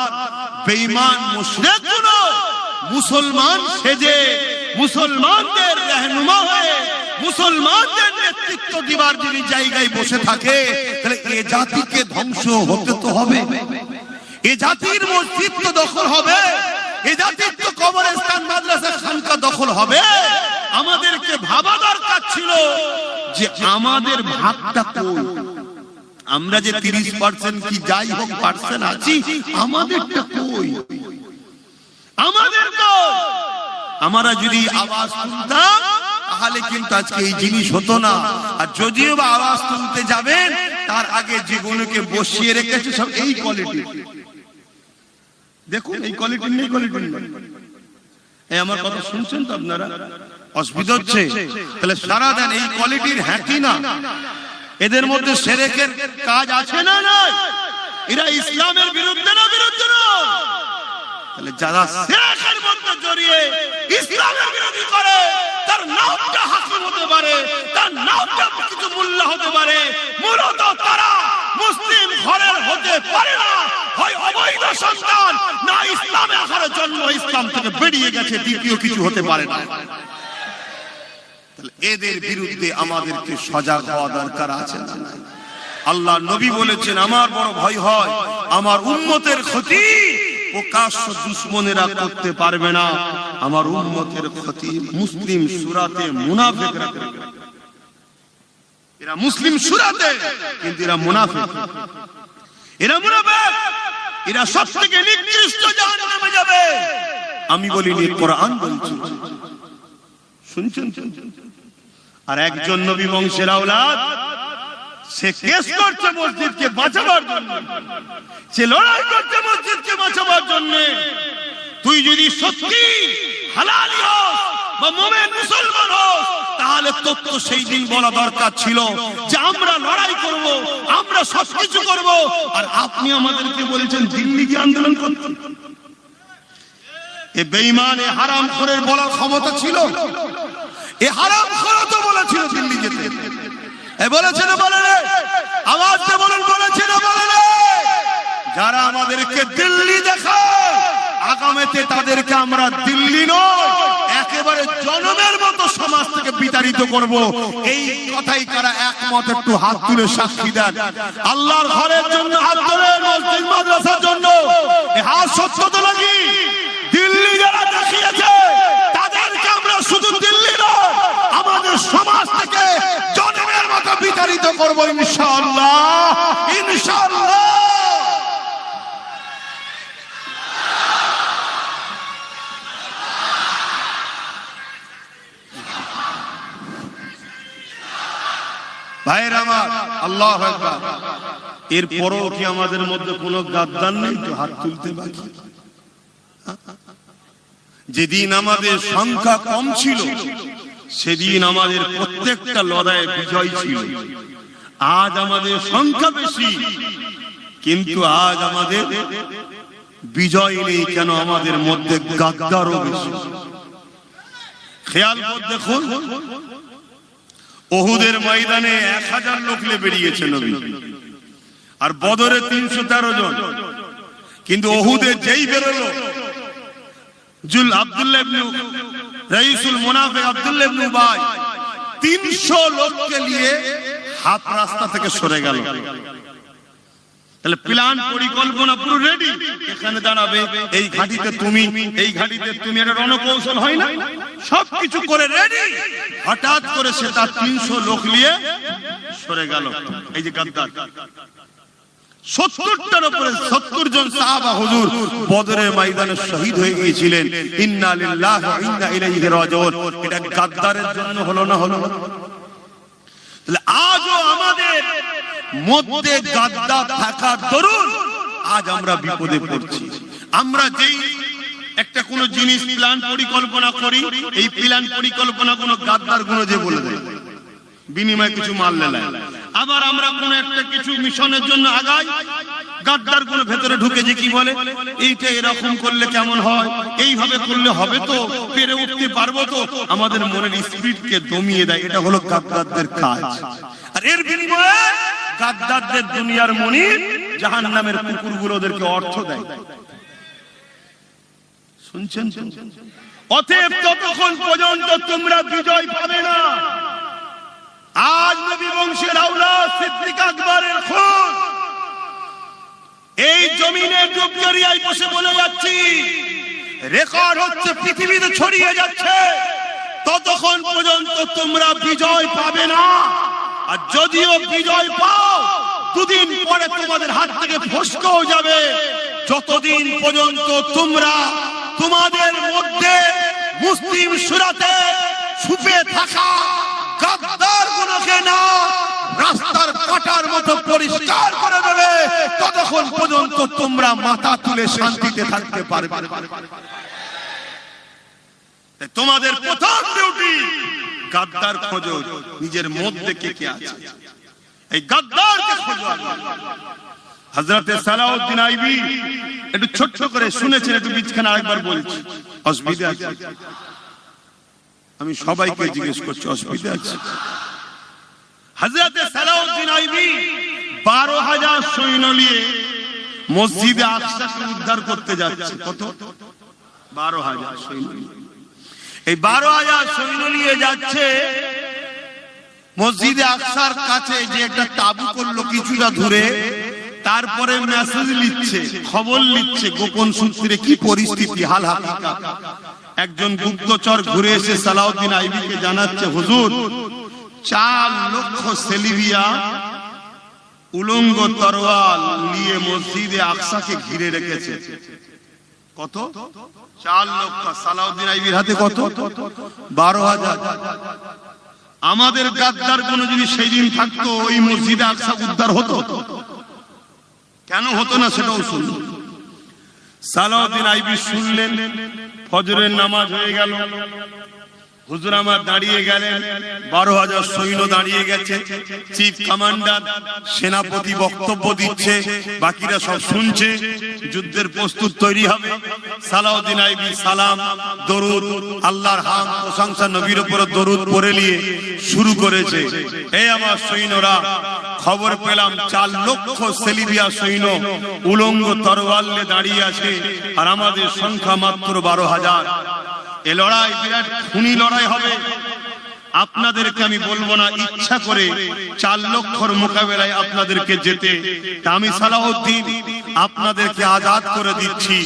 বেঈমান মুশরিকগুলো মুসলমান সেজে মুসলমানদের রহনুমা হয়ে মুসলমানদের নেতৃত্ব দিবার যদি জায়গায় বসে থাকে, তাহলে এ জাতিকে ধ্বংস হতে তো হবে, এ জাতির মসজিদ তো দখল হবে, এ জাতির তো কবরস্থান মাদ্রাসা খানকা দখল হবে। আমাদেরকে ভাবা দরকার ছিল যে আমাদের ভাগটা কই। আমরা যে 30% কি যাই হোক পার্সেন্ট আছি, আমাদেরটা কই? আমাদের তো আমরা যদি আওয়াজ তুলতাম তাহলে কিন্তু আজকে এই জিনিস হতো না। আর যদিও বা আওয়াজ তুলতে যাবেন তার আগে যেগুলোকে বসিয়ে রেখেছে সব এই কোয়ালিটি, দেখুন এই কোয়ালিটি নেই, কোয়ালিটি নেই। এই আমার কথা শুনছেন তো আপনারা? অসুবিধা হচ্ছে? তাহলে সারা দেন এই কোয়ালিটির হ্যাঁ কি না? এদের মধ্যে শিরকের কাজ আছে না? নাই। এরা ইসলামের বিরুদ্ধে না? বিরুদ্ধে না। তাহলে যারা শিরকের মধ্যে জড়িয়ে ইসলামের বিরোধী করে, তার নামটা হাকিম হতে পারে, তার নামটা কিছু মোল্লা হতে পারে, মূলত তারা মুসলিম ঘরের হতে পারে না। হয় অবৈধ সন্তান, না ইসলামে আসার জন্ম, ইসলাম থেকে বেরিয়ে গেছে, দ্বিতীয় কিছু হতে পারে না। তাহলে এদের বিরুদ্ধে আমাদেরকে সজাগ হওয়া দরকার আছে না? আল্লাহ নবী বলেছেন আমার বড় ভয় হয় আমার উম্মতের ক্ষতি প্রকাশ্য দুশমনেরা করতে পারবে না, আমার উম্মতের ক্ষতি মুসলিম সূরাতে মুনাফিকরা করবে। এরা মুসলিম সূরাতে, কিন্তু এরা মুনাফিক, এরা মুনাফিক, এরা সবথেকে নিকৃষ্ট জাহান্নামে যাবে। আমি বলিনি, কোরআন বলছে। শুনছেন? আর একজন নবী বংশের আওলাদ, সে কেস করছে মসজিদকে বাঁচাবার জন্য, সে লড়াই করছে মসজিদকে বাঁচাবার জন্য। তুই যদি সত্যি হালালি হোস বা মুমিন মুসলমান হোস, তাহলে তোর তো সেই দিন বলা দরকার ছিল যে আমরা লড়াই করব, আমরা সবকিছু করব। আর আপনি আমাদেরকে বলেছেন দিল্লি গিয়ে আন্দোলন করতে। এ বেঈমান, এ হারামখোরের বলার ক্ষমতা ছিল? এ হারামখোর তো বলেছিল দিল্লি যেতে, এ বলেছে না বলে রে? আওয়াজ দিয়ে বলেন, বলেছে না বলে রে? যারা আমাদেরকে দিল্লি দেখায়, আগামীতে তাদেরকে আমরা দিল্লি নয় একেবারে জনমের মতো সমাজ থেকে বিতাড়িত করব। এই কথাই কারা একমত একটু হাত তুলে সাক্ষী দেন। আল্লাহর ঘরের জন্য হাত তুলে, মসজিদ মাদ্রাসার জন্য এই হাত সত্য তো নাকি? দিল্লি যারা দেখিয়েছে তাদেরকে আমরা শুধু দিল্লি নয় আমাদের সমাজ থেকে জনমের মতো বিতাড়িত করব ইনশাআল্লাহ, ইনশাআল্লাহ। ভাইয়ের আমার, আল্লাহু আকবার। এরপরও কি আমাদের মধ্যে কোনো গাদ্দার নেই? তো হাত তুলতে বাকি। যেদিন আমাদের সংখ্যা কম ছিল সেদিন আমাদের প্রত্যেকটা লড়াইয়ে বিজয় ছিল। আজ আমাদের সংখ্যা বেশি কিন্তু আজ আমাদের বিজয় নেই। কেন? আমাদের মধ্যে গাদ্দারও বেশি। খেয়াল করে দেখুন, উহুদের ময়দানে 1000 লোক নিয়ে বেরিয়েছে নবী, আর বদরে 313 জন। কিন্তু উহুদে যেই বেরোলো, আব্দুল্লাহ ইবনে রাইসুল মুনাফিক আব্দুল্লাহ ইবনে উবাই 300 লোককে নিয়ে হাত রাস্তা থেকে সরে গেল। তাহলে প্ল্যান পরিকল্পনা পুরো রেডি। এখানে দাঁড়াবে, এই ঘাটিতে তুমি, এই ঘাটিতে তুমি, এটা রণকৌশল হয় না? সবকিছু করে রেডি। হঠাৎ করে সে তার 300 লোক নিয়ে সরে গেল। এই যে গাদ্দার, 70টার উপরে 70 জন সাহাবা হুজুর বদরের ময়দানে শহীদ হয়ে গিয়েছিলেন। ইন্না লিল্লাহি ওয়া ইন্না ইলাইহি রাজিউন। এটা গাদ্দারের জন্য হলো না? হলো। তাহলে আজও আমাদের মধ্যে গাদ্দার থাকার দরুন আজ আমরা বিপদে পড়ছি। আমরা যেই একটা কোন জিনিস প্ল্যান পরিকল্পনা করি, এই প্ল্যান পরিকল্পনা কোন গাদ্দার গুলো যে বলে দেয়, বিনিময়ে কিছু মাল লেলায়। আবার আমরা কোন একটা কিছু মিশনের জন্য আগাই, গাদ্দার গুলো ভেতরে ঢুকে যে কি বলে, এইটা এরকম করলে কেমন হয়, এইভাবে করলে হবে তো, পেরে উঠতে পারবো তো, আমাদের মনের স্পিরিটকে দমিয়ে দেয়। এটা হলো গাদ্দারদের কাজ। আর এর বিনিময়ে গাদ্দারদের দুনিয়ার মনির জাহান্নামের কুকুরগুলো ওদেরকে অর্থ দেয়। শুনছেন? অতএব ততক্ষণ পর্যন্ত তোমরা বিজয় পাবে না। আজ নবী বংশের আওলাদ সিদ্দিক আকবরের খুন এই জমিনে ডুবজরিয়ায় বসে বলে যাচ্ছি, রেকর্ড হচ্ছে, পৃথিবীতে ছড়িয়ে যাচ্ছে। ততক্ষণ পর্যন্ত তোমরা বিজয় পাবে না। আর যদিও বিজয় পাও, দুদিন পরে তোমাদের হাত থেকে ফসকেও যাবে। যতদিন পর্যন্ত তোমরা তোমাদের মধ্যে মুসলিম সুরাতে ছুপে থাকা গাদ্দার গুলোকে না রাস্তার কাটার মতো পরিষ্কার করে দেবে, ততক্ষণ পর্যন্ত তোমরা মাথা তুলে শান্তিতে থাকতে পারবে। তোমাদের প্রথম ডিউটি গাদ্দার খোঁজো, নিজের মধ্যে কে কে আছে, এই গাদ্দারকে খোঁজো। হযরতে সালাউদ্দিন আইবি একটু ছোট্ট করে শুনেছেন, একটু বিচখানে আরেকবার বলছি, অসুবিধা আছে? আমি সবাইকে জিজ্ঞেস করছি, অসুবিধা আছে? হযরতে সালাউদ্দিন আইবি 12,000 সৈন্য নিয়ে মসজিদে আকসাকে উদ্ধার করতে যাচ্ছে। কত? 12,000 সৈন্য। এই 12,000 সৈন্য নিয়ে যাচ্ছে মসজিদে আকসার কাছে, যে একটা তাবু করলো কিছুটা দূরে। তারপরে মেসেজ লিখছে, খবর লিখছে গোপন সূত্রে কি পরিস্থিতি, হাল হাকিকত। একজন গুপ্তচর ঘুরে এসে সালাউদ্দিন আইবিকে জানাচ্ছে, হুজুর 4 লক্ষ সেলিভিয়া উলঙ্গ তরোয়াল নিয়ে মসজিদে আকসাকে ঘিরে রেখেছে। কত? 4 লক্ষ। সালাউদ্দিন আইবির হাতে কত? 12,000। আমাদের গাদ্দার কোন যদি সেই দিন থাকতো, ওই মসজিদে আকসা উদ্ধার হতো? কেন হতো না সেটাও শুনুন। সালাউদ্দিন আইবি শুনলেন, ফজরের নামাজ হয়ে গেল, হুজুর আমার দাঁড়িয়ে গেলেন, 12,000 সৈন্য দাঁড়িয়ে গেছে, চিফ কমান্ডার সেনাপতি বক্তব্য দিচ্ছে, বাকিরা সব শুনছে, যুদ্ধের প্রস্তুত তৈরি হবে। সালাউদ্দিন আইবি সালাম, দরুদ, আল্লাহর হামদ প্রশংসা, নবীর উপর দরুদ পড়ে নিয়ে শুরু করেছে। এই আমার সৈন্যরা, খবর পেলাম 4 লক্ষ সেলিবিয়া সৈন্য উলঙ্গ তরোয়াল নিয়ে দাঁড়িয়ে আছে, আর আমাদের সংখ্যা মাত্র 12,000। এ লড়াই বিরাট খুনি লড়াই হবে। আপনাদেরকে আমি বলবো না ইচ্ছা করে 4 লক্ষর মোকাবেলায় আপনাদেরকে যেতে, আমি সালাউদ্দিন আপনাদেরকে আজাদ করে দিচ্ছি,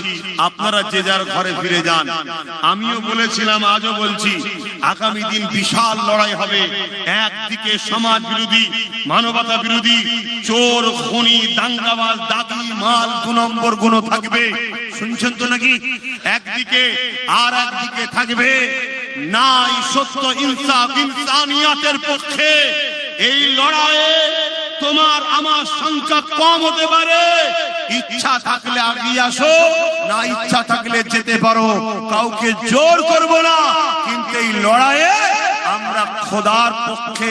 আপনারা যে যার ঘরে ফিরে যান। আমিও বলেছিলাম, আজও বলছি, আগামী দিন বিশাল লড়াই হবে। একদিকে সমাজ বিরোধী, মানবতা বিরোধী, চোর, খুনি, দাঙ্গাবাজ, দাগি, মাল, 2 নম্বর গুণ থাকবে, শুনছেন তো নাকি? একদিকে, আর একদিকে থাকবে নাই সত্য, ইনসাফ, ইনসানিয়াতের পক্ষে। এই লড়াইয়ে তোমার আমার সংখ্যা কম হতে পারে, ইচ্ছা থাকলে আগিয়ে আসো, না ইচ্ছা থাকলে যেতে পারো, কাউকে জোর করব না। কিন্তু এই লড়াইয়ে আমরা খোদার পক্ষে,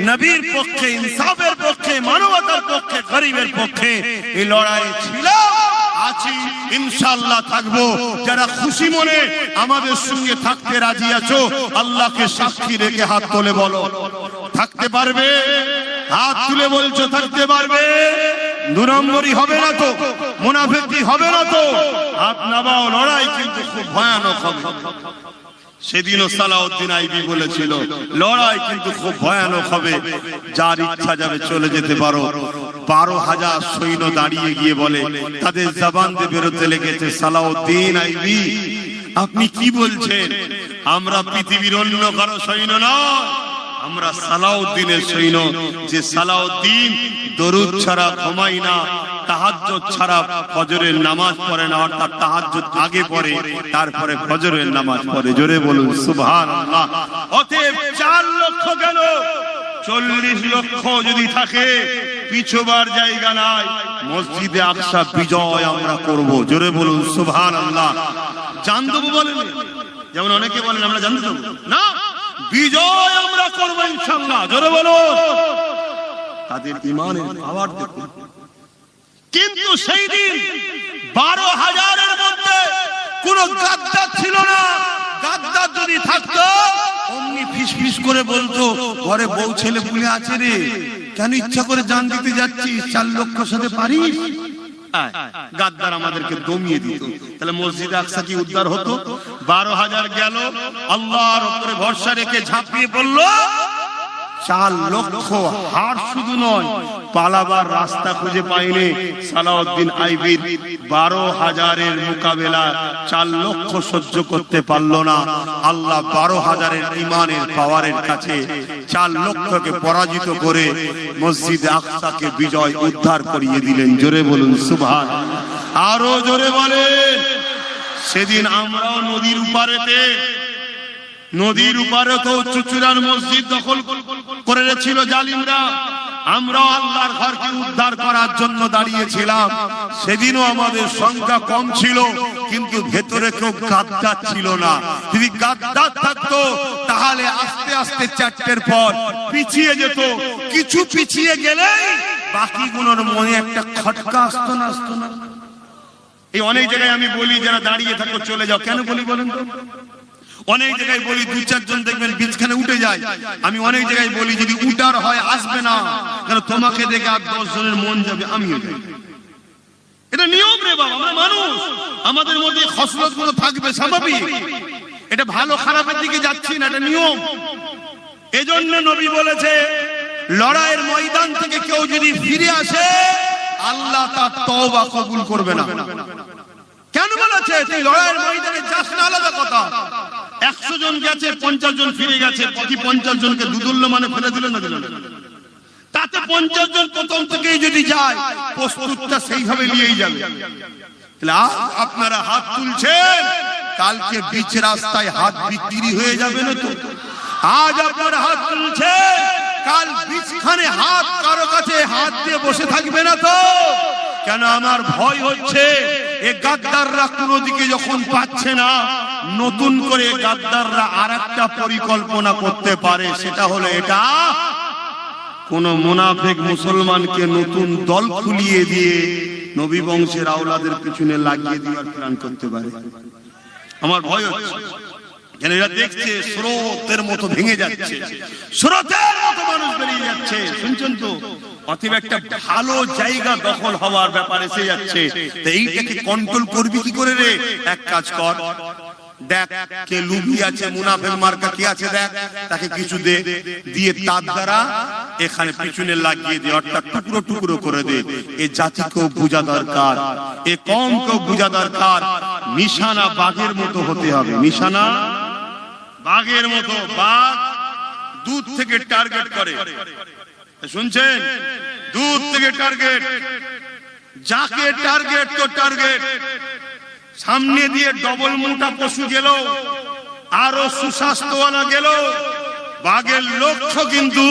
নবীর পক্ষে, ইনসাফের পক্ষে, মানবতার পক্ষে, গরিবের পক্ষে এই লড়াই ছিল, আছি, ইনশাআল্লাহ থাকবো। যারা খুশি মনে আমাদের সঙ্গে থাকতে রাজি আছো, আল্লাহকে সাক্ষী রেখে হাত তুলে বলো, থাকতে পারবে? হাত তুলে বলছো থাকতে পারবে? 2 নম্বরই হবে না তো, মুনাফিকি হবে না তো? হাত নামাও, লড়াই কিন্তু খুব ভয়ানক হবে। সেদিনও সালাউদ্দিন আইবি বলেছিল, লড়াই কিন্তু খুব ভয়ানক হবে, যার ইচ্ছা যাবে চলে যেতে পারো। 12,000 সৈন্য দাঁড়িয়ে গিয়ে বলে, তাদের জবান দিয়ে বেরোতে লেগেছে, সালাউদ্দিন আইবি আপনি কি বলছেন? আমরা পৃথিবীর অন্য কারো সৈন্য নয়, আমরা সালাউদ্দিনের সৈন্য, যে সালাউদ্দিন দরুদ ছাড়া ঘুমাই না, তাহাজ্জুদ ছাড়া ফজরের নামাজ পড়ে না, অর্থাৎ তাহাজ্জুদ আগে পড়ে, তারপরে ফজরের নামাজ পড়ে। জোরে বলুন সুবহানাল্লাহ। অতএব 4 লক্ষ গেল, 40 লক্ষ যদি থাকে, পিছুবার জায়গা নাই। মসজিদে আকসা বিজয় আমরা করব। জোরে বলুন সুবহানাল্লাহ। জান দেব বলেন, যেমন অনেকে বলেন আমরা জান দেব না, বিজয় আমরা করব ইনশাআল্লাহ। জোরে বলুন। তাদের ঈমানের পাওয়ার দেখুন। কিন্তু সেই দিন 12,000-এর মধ্যে কোন গাদ্দার ছিল না। গাদ্দার যদি থাকতো অমনি ফিসফিস করে বলতো, ঘরে বউ ছেলে পুলে আছে রে, কেন ইচ্ছা করে জান দিতে যাচ্ছিস? 4 লক্ষ সাথে পারিস? গাদ্দার আমাদেরকে দমিয়ে দিত, তাহলে মসজিদ আকসা কি উদ্ধার হতো? 12,000 গেল, আল্লাহর উপরে ভরসা রেখে ঝাঁপিয়ে পড়ল। 4 লক্ষ হার শুধু নয়, পালাবার রাস্তা খুঁজে পায়নি। সালাউদ্দিন আইবির 12,000-এর মোকাবেলা 4 লক্ষ সহ্য করতে পারল না। আল্লাহ 12,000-এর ঈমানের পাওয়ারের কাছে 4 লক্ষকে পরাজিত করে মসজিদ আকসাকে বিজয় উদ্ধার করিয়ে দিলেন। জোরে বলুন সুবহানাল্লাহ। আরো জোরে বলেন। সেদিন আমরাও নদীর উপারে তো চুচুড়ার মসজিদ দখল করে রেখেছিল জালিমরা, আমরা আল্লাহর ঘরকে উদ্ধার করার জন্য দাঁড়িয়েছিলাম। সেদিনও আমাদের সংখ্যা কম ছিল, কিন্তু ভেতরে কেউ গাদ্দার ছিল না। যদি গাদ্দার থাকতো তাহলে আস্তে আস্তে 4টের পর পিছিয়ে যেত। কিছু পিছিয়ে গেলে বাকিগুলোর মনে একটা খটকা আসতো না। এই অনেক জায়গায় আমি বলি, যারা দাঁড়িয়ে থাকো চলে যাও, কেন বলি বলেন তো? অনেক জায়গায় বলি 2-4 জন দেখবেন বিছখানে উঠে যায়। আমি অনেক জায়গায় বলি, যদি উঠার হয় আসবে না, কারণ তোমাকে দেখে আর 10 জনের মন যাবে, আমিও যাই। এটা নিয়ম রে বাবা, আমরা মানুষ, আমাদের মধ্যে খসলত গুলো থাকবে, স্বাভাবিক। এটা ভালো খারাপের দিকে যাচ্ছি না, এটা নিয়ম। এজন্য নবী বলেছে, লড়াইয়ের ময়দান থেকে কেউ যদি ফিরে আসে, আল্লাহ তার তওবা কবুল করবে না। কেন বলেছে? তুই লড়াইয়ের ময়দানে যাস না, আলাদা কথা। 100 জন গেছে, 50 জন ফিরে গেছে, বাকি 50 জনকে দুদুল্য মানে ফেলে দিলেন না দিলেন? তাতে 50 জন প্রথম থেকেই যদি যায়, প্রস্তুতটা সেইভাবে নিয়েই যাবে। তাহলে আপনারা হাত তুলছেন, কালকে বিচ রাস্তায় হাত বিক্রি হয়ে যাবে না তো? আজ আপনারা হাত তুলছেন, কাল বিচখানে হাত কারো কাছে হাত দিয়ে বসে থাকবে না তো? কেন আমার ভয় হচ্ছে, এ গাদ্দাররা কোনো দিকে যখন পাচ্ছে না, নতুন করে গাদ্দাররা আরেকটা পরিকল্পনা করতে পারে, সেটা হলো এটা কোন মুনাফিক মুসলমানকে নতুন দল খুলিয়ে দিয়ে নবী বংশের আওলাদের পিছনে লাগিয়ে দেওয়ার প্ল্যান করতে পারে। আমার ভয় হচ্ছে, কেন এরা দেখছে স্রোতের মতো ভেঙে যাচ্ছে, স্রোতের মতো মানুষ বেরিয়ে যাচ্ছে, শুনছেন তো? অতএব একটা ভালো জায়গা দখল হওয়ার ব্যাপারে এসে যাচ্ছে, তো এইটাকে কন্ট্রোল করবি কি করে রে? এক কাজ কর, দেখ কে লুবি আছে, মুনাফিক মার্কা কি আছে, দেখ তাকে কিছু দে, দিয়ে তার দ্বারা এখানে পিছনে লাগিয়ে দে, অর্থাৎ টুকরো টুকরো করে দে। এ জাতিকেও বোঝা দরকার, এ কমকেও বোঝা দরকার, নিশানা বাঘের মতো হতে হবে, নিশানা বাঘের মতো। বাঘ দুধ থেকে টার্গেট করে, শুনছেন? দুধ থেকে টার্গেট, যাকে টার্গেট তো টার্গেট। সামনে দিয়ে ডবল মোটা পশু গেল, আরো সুস্বাস্থ্যওয়ালা গেল, বাঘের লক্ষ্য কিন্তু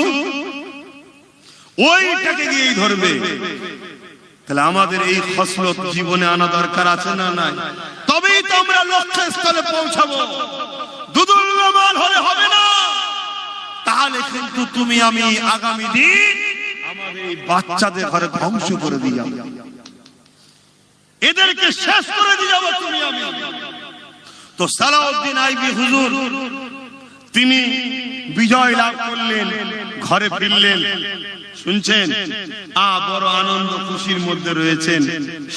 ওইটাকে গিয়েই ধরবে। তাহলে আমাদের এই খসলত জীবনে আনা দরকার আছে না নাই? তবেই তো আমরা লক্ষ্যস্থলে পৌঁছাবো। দুদুল্যমান হলে হবে না, তাহলে কিন্তু তুমি আমি আগামী দিন আমাদের এই বাচ্চাদের ঘরে ধ্বংস করে দিয়ে যাবো, এদেরকে শেষ করে দিয়ে যাবো তুমি আমি। তো সালাউদ্দিন আইবি হুজুর তিনি বিজয় লাভ করলেন, ঘরে ফিরলেন, শুনছেন? বড় আনন্দ খুশির মধ্যে রয়েছেন,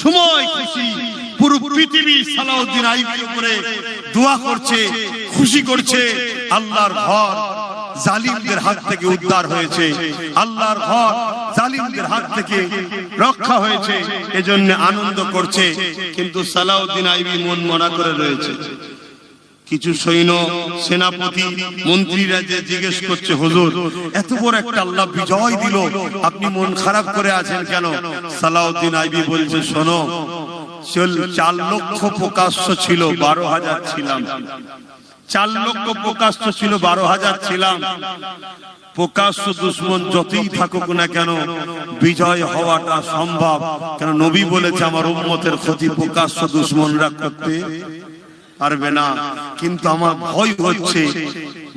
সময় খুশি, পুরো পৃথিবী সালাউদ্দিন আইবির উপরে দোয়া করছে, খুশি করছে। আল্লাহর ঘর জালিমদের হাত থেকে উদ্ধার হয়েছে, আল্লাহর ঘর জালিমদের হাত থেকে রক্ষা হয়েছে, এজন্য আনন্দ করছে। কিন্তু সালাউদ্দিন আইবি মন মনা করে রয়েছে। কিছু সৈন্য, সেনাপতি, মন্ত্রীরা যে জিজ্ঞেস করছে, হুজুর এত বড় একটা আল্লাহ বিজয় দিল, আপনি মন খারাপ করে আছেন কেন? সালাউদ্দিন আইবি বলছে, শোনো, 4 লক্ষ প্রকাশ্য ছিল, 12,000 ছিলাম। 4 লক্ষ প্রকাশ্য ছিল, 12,000 ছিলাম। প্রকাশ্য দুশ্মন যতই থাকুক না কেন, বিজয় হওয়াটা সম্ভব। কেন নবী বলেছে, আমার উম্মতের ক্ষতি প্রকাশ্য দুশ্মনরা করতে পারবে না। কিন্তু আমার ভয় হচ্ছে,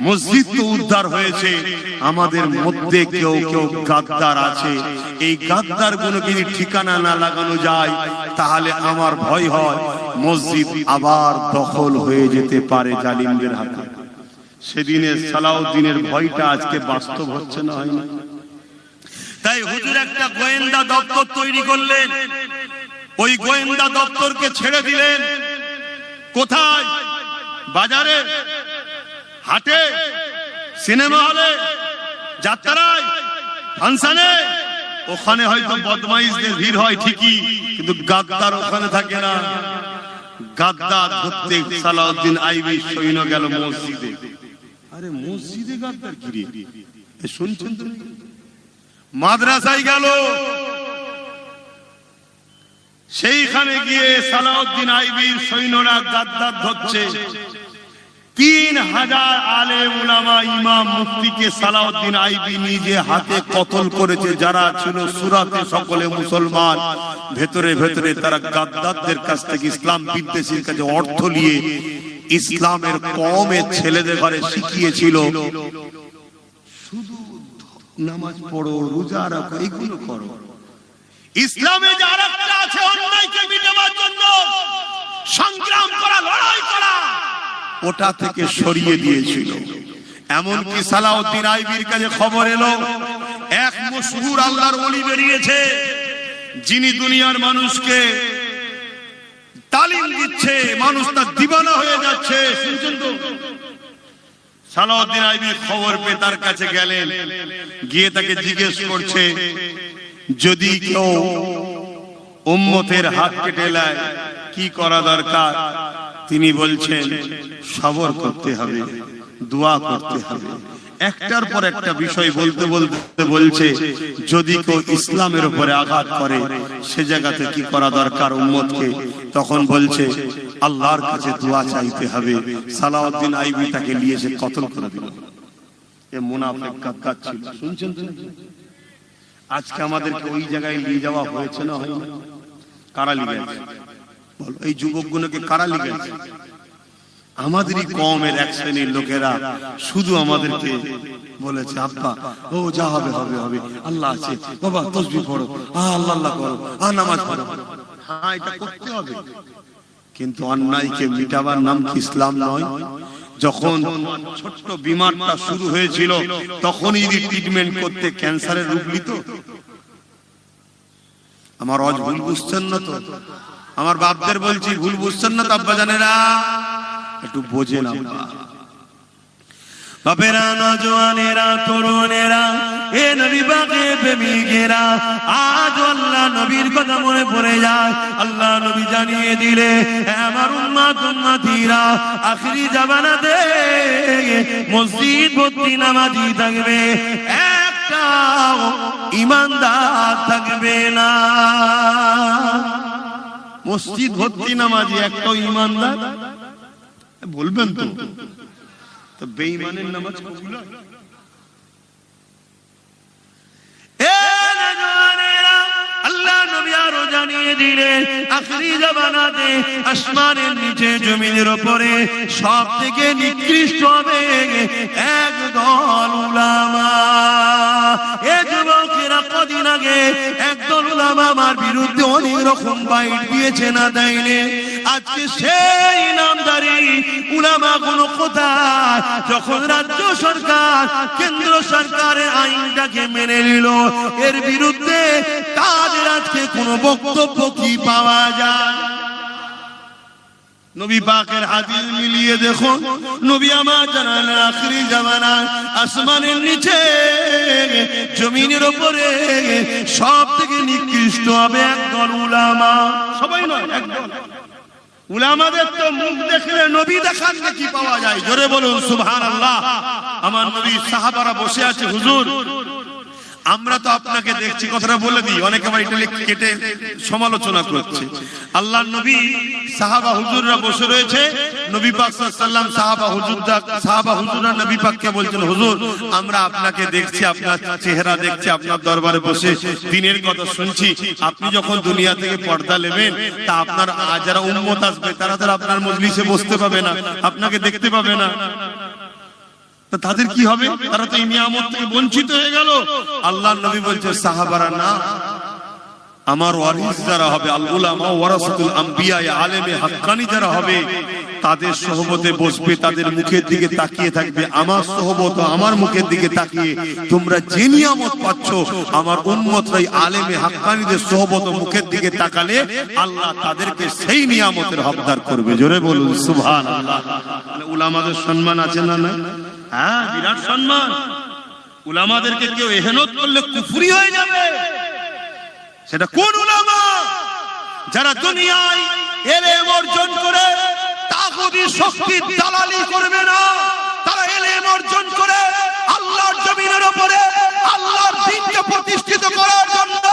মসজিদ তো উদ্ধার হয়েছে, আমাদের মধ্যে কেউ কেউ গাদ্দার আছে। এই গাদ্দার গুলো যদি ঠিকানা না লাগানো যায়, তাহলে আমার ভয় হয় মসজিদ আবার দখল হয়ে যেতে পারে জালিমদের হাতে। সেদিনে সালাউদ্দিনের ভয়টা আজকে বাস্তব হচ্ছে না, হয় না? তাই হুজুর একটা গোয়েন্দা দপ্তর তৈরি করলেন, ওই গোয়েন্দা দপ্তরকে ছেড়ে দিলেন। কোথায়? বাজারে, হাটে, সিনেমা হলে, যাত্রায়, ফাংশনে। ওখানে হয়তো বদমাইশদের ভিড় হয় ঠিকই, কিন্তু গাদ্দার ওখানে থাকে না। গাদ্দার ধরতে সালাউদ্দিন আইবি সৈন্য গেল মসজিদে। আরে মসজিদে গাদ্দার কি রে? শুনছেন তো? মাদ্রাসায় গেল, সেইখানে গিয়ে সালাউদ্দিন আইবির সৈন্যরা গাদ্দার ধরছে। 3000 আলেম উলামা ইমাম মুফতিকে সালাউদ্দিন আইবি নিজে হাতে কতল করেছে। যারা ছিল সুরাতে সকলে মুসলমান, ভেতরে ভেতরে তারা গাদ্দারদের কাছ থেকে, ইসলাম বিদ্বেষীর কাছে অর্থ নিয়ে ইসলামের কওমের ছেলেদের ঘরে শিখিয়েছিল, শুধু নামাজ পড়ো, রোজা রাখো, এইগুলো করো। ইসলামে যে আরেকটা আছে, অন্যায়কে মিটাবার জন্য সংগ্রাম করা, লড়াই করা, ওটা থেকে সরিয়ে দিয়েছিল। এমনকি সালাউদ্দিন আইবির কাছে খবর এলো, এক মশহুর আল্লাহর ওলি বেরিয়েছে, যিনি দুনিয়ার মানুষকে তালিম দিচ্ছে, মানুষ তার দিওয়ানা হয়ে যাচ্ছে। শুনছেন তো? সালাউদ্দিন আইবি খবর পেয়ে তার কাছে গেলেন, গিয়ে তাকে জিজ্ঞেস করছে, যদি কেউ উম্মতের হাত কেটে নেয় কি করা দরকার? তিনি বলছেন, সবর করতে হবে, দোয়া করতে হবে। একটার পর একটা বিষয় বলতে বলতে বলছে, যদি কেউ ইসলামের উপরে আঘাত করে সে জায়গাতে কি করা দরকার উম্মতকে? তখন বলছে, আল্লাহর কাছে দোয়া চাইতে হবে। সালাউদ্দিন আইবি তাকে নিয়ে এসে কতল করে দিল। এ মুনাফিক গাদ্দার ছিল। শুনছেন তো? আজকে আমাদেরকে ওই জায়গায় নিয়ে যাওয়া হয়েছে না, হয় না? কারা লিখেছে? বলো, এই যুবকগুলোকে কারা লিখেছে? আমাদেরই কমের এক শ্রেণীর লোকেরা শুধু আমাদেরকে বলেছে, আব্বা ও যা হবে হবে হবে, আল্লাহ আছে, বাবা তাসবিহ পড়ো, আল্লাহ আল্লাহ করো, নামাজ পড়ো। হ্যাঁ, এটা করতে হবে, কিন্তু অন্যায়কে মিটাবার নাম কি ইসলাম নয়? যখন ছোট্ট বিমারটা শুরু হয়েছিল তখনই যদি ট্রিটমেন্ট করতে ক্যান্সারের রূপ নিত। আমার আজ ভুল বুঝছেন না তো? আমার বাপদের বলছি, ভুল বুঝছেন না তো আব্বা জানেরা? একটু বোঝেন আব্বা। বাপেরা, নজওয়ানেরা, তরুণেরা, এ নবী পাকের প্রেমিকেরা, আজ আল্লাহ নবীর কথা মনে পড়ে যায়। আল্লাহ নবী জানিয়ে দিলে, আমার উম্মত উম্মতিরা আখিরি জামানাতে মসজিদ ভর্তি নামাজি থাকবে, একটা ইমানদার থাকবে না। মসজিদ ভর্তি নামাজি, একটা ইমানদার বলবেন তো? তো বেঈমানের নামাজ কবুল হয়? আল্লাহ নবী আরো জানিয়ে দিলেন, আখিরি জামানাতে আসমানের নিচে জমিনের উপরে সব থেকে নিকৃষ্ট হবে একদল উলামা। এ যুবকেরা, কদিন আগে একদল উলামা আমার বিরুদ্ধে অনেক রকম বাইট দিয়েছে, না দেয়নি? আজকে সেই নামদারি উলামা গুলো কোথায়? যখন রাজ্য সরকার, কেন্দ্র সরকারের আইনটাকে মেনে নিল, এর বিরুদ্ধে তাদের আজকে কোন বক্তব্য কি পাওয়া যায়? নবী পাকের হাদিস মিলিয়ে দেখুন, নবী আমার জানালেন আখিরি জামানায় আসমানের নিচে জমিনের উপরে সব থেকে নিকৃষ্ট হবে একদল উলামা। সবাই নয়, একদল। উলামাদের তো মুখ দেখলে নবী দেখার কি পাওয়া যায়? জোরে বলুন সুবহানাল্লাহ। আমার নবী সাহাবারা বসে আছে, হুজুর আমরা তো আপনাকে দেখছি, কথাটা বলে দিই, অনেকে আবার এটা কেটে সমালোচনা করছে। আল্লাহর নবী সাহাবা হুজুররা বসে রয়েছে, নবী পাক সাল্লাল্লাহু আলাইহি ওয়াসাল্লাম সাহাবা হুজুররা নবী পাককে বলছেন, হুজুর আমরা আপনাকে দেখছি, আপনার চেহারা দেখছি, আপনার দরবারে বসে দ্বীনের কথা শুনছি, আপনি যখন দুনিয়া থেকে পর্দা নেবেন তা আপনার যারা উম্মত আসবে তারা তো আপনার মজলিসে বসতে পাবে না, আপনাকে দেখতে পাবে না, তাদের কি হবে? তারা তো এই নিয়ামত থেকে বঞ্চিত হয়ে গেল। আল্লাহর নবী বলছে, সাহাবারা না, আমার ওয়ারিস যারা হবে, আল উলামা ওয়ারাসাতুল আম্বিয়া, আলেমে হাক্কানি যারা হবে, তাদের সোহবতে বসবে, তাদের মুখের দিকে তাকিয়ে থাকবে, আমার সোহবত আমার মুখের দিকে তাকিয়ে তোমরা যে নিয়ামত পাচ্ছ, আমার উম্মতরাই আলেমে হাক্কানিদের সোহবত মুখের দিকে তাকালে আল্লাহ তাদেরকে সেই নিয়ামতের হকদার করবে। জোরে বলুন সুবহানাল্লাহ। উলামাদের সম্মান আছে না? না, হ্যাঁ, বিরাট সম্মান। উলামাদেরকে কেউ এহেনত করলে কুফরি হয়ে যাবে। সেটা কোন উলামা? যারা দুনিয়ায় ইলম অর্জন করে তাগুতি শক্তির দালালি করবে না, তারা ইলম অর্জন করে আল্লাহর জমিনের উপরে আল্লাহর দ্বীনকে প্রতিষ্ঠিত করার জন্য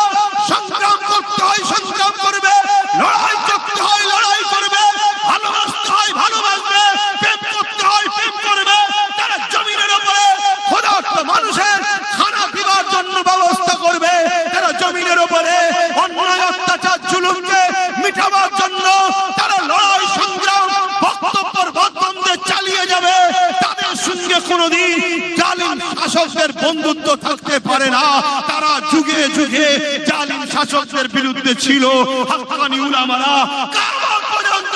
সংগ্রাম করতে হয়, সংগ্রাম করবে, লড়াই করতে হয়, লড়াই করবে, ভালোবাসতে হয়, ভালোবাসবে, প্রেম করতে হয়, প্রেম করবে। তারা জমিনের উপরে ক্ষুধার্ত মানুষের খানা পিবার জন্য ব্যবস্থা করবে, তারা জমিনের উপরে অন্যায় অত্যাচার জুলুমকে মিটাবার জন্য তারা লড়াই সংগ্রাম বক্তব্যের মাধ্যমে চালিয়ে যাবে। তাদের সঙ্গে কোনোদিন জালিম শাসকদের বন্ধুত্ব থাকতে পারে না। তারা যুগে যুগে জালিম শাসকদের বিরুদ্ধে ছিল। হাক্কানি উলামারা কিয়ামত পর্যন্ত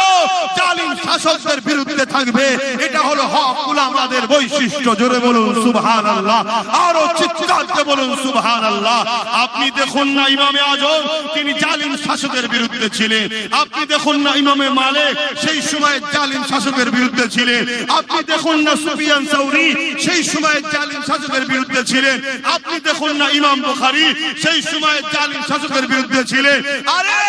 জালিম শাসকদের বিরুদ্ধে থাকবে। এটা হলো হক উলামাদের বৈশিষ্ট্য। জোরে বলুন সুবহানাল্লাহ, আরো চিৎকার দিয়ে বলুন সুবহানাল্লাহ। আপনি দেখুন না ইমামে আজম, তিনি জালিম শাসকের বিরুদ্ধে ছিলেন। আপনি দেখুন না ইমামে মালিক, সেই সময় জালিম শাসকের বিরুদ্ধে ছিলেন। আপনি দেখুন না সুফিয়ান সাউরি, সেই সময় জালিম শাসকের বিরুদ্ধে ছিলেন। আপনি দেখুন না ইমাম বুখারী, সেই সময় জালিম শাসকের বিরুদ্ধে ছিলেন। আরে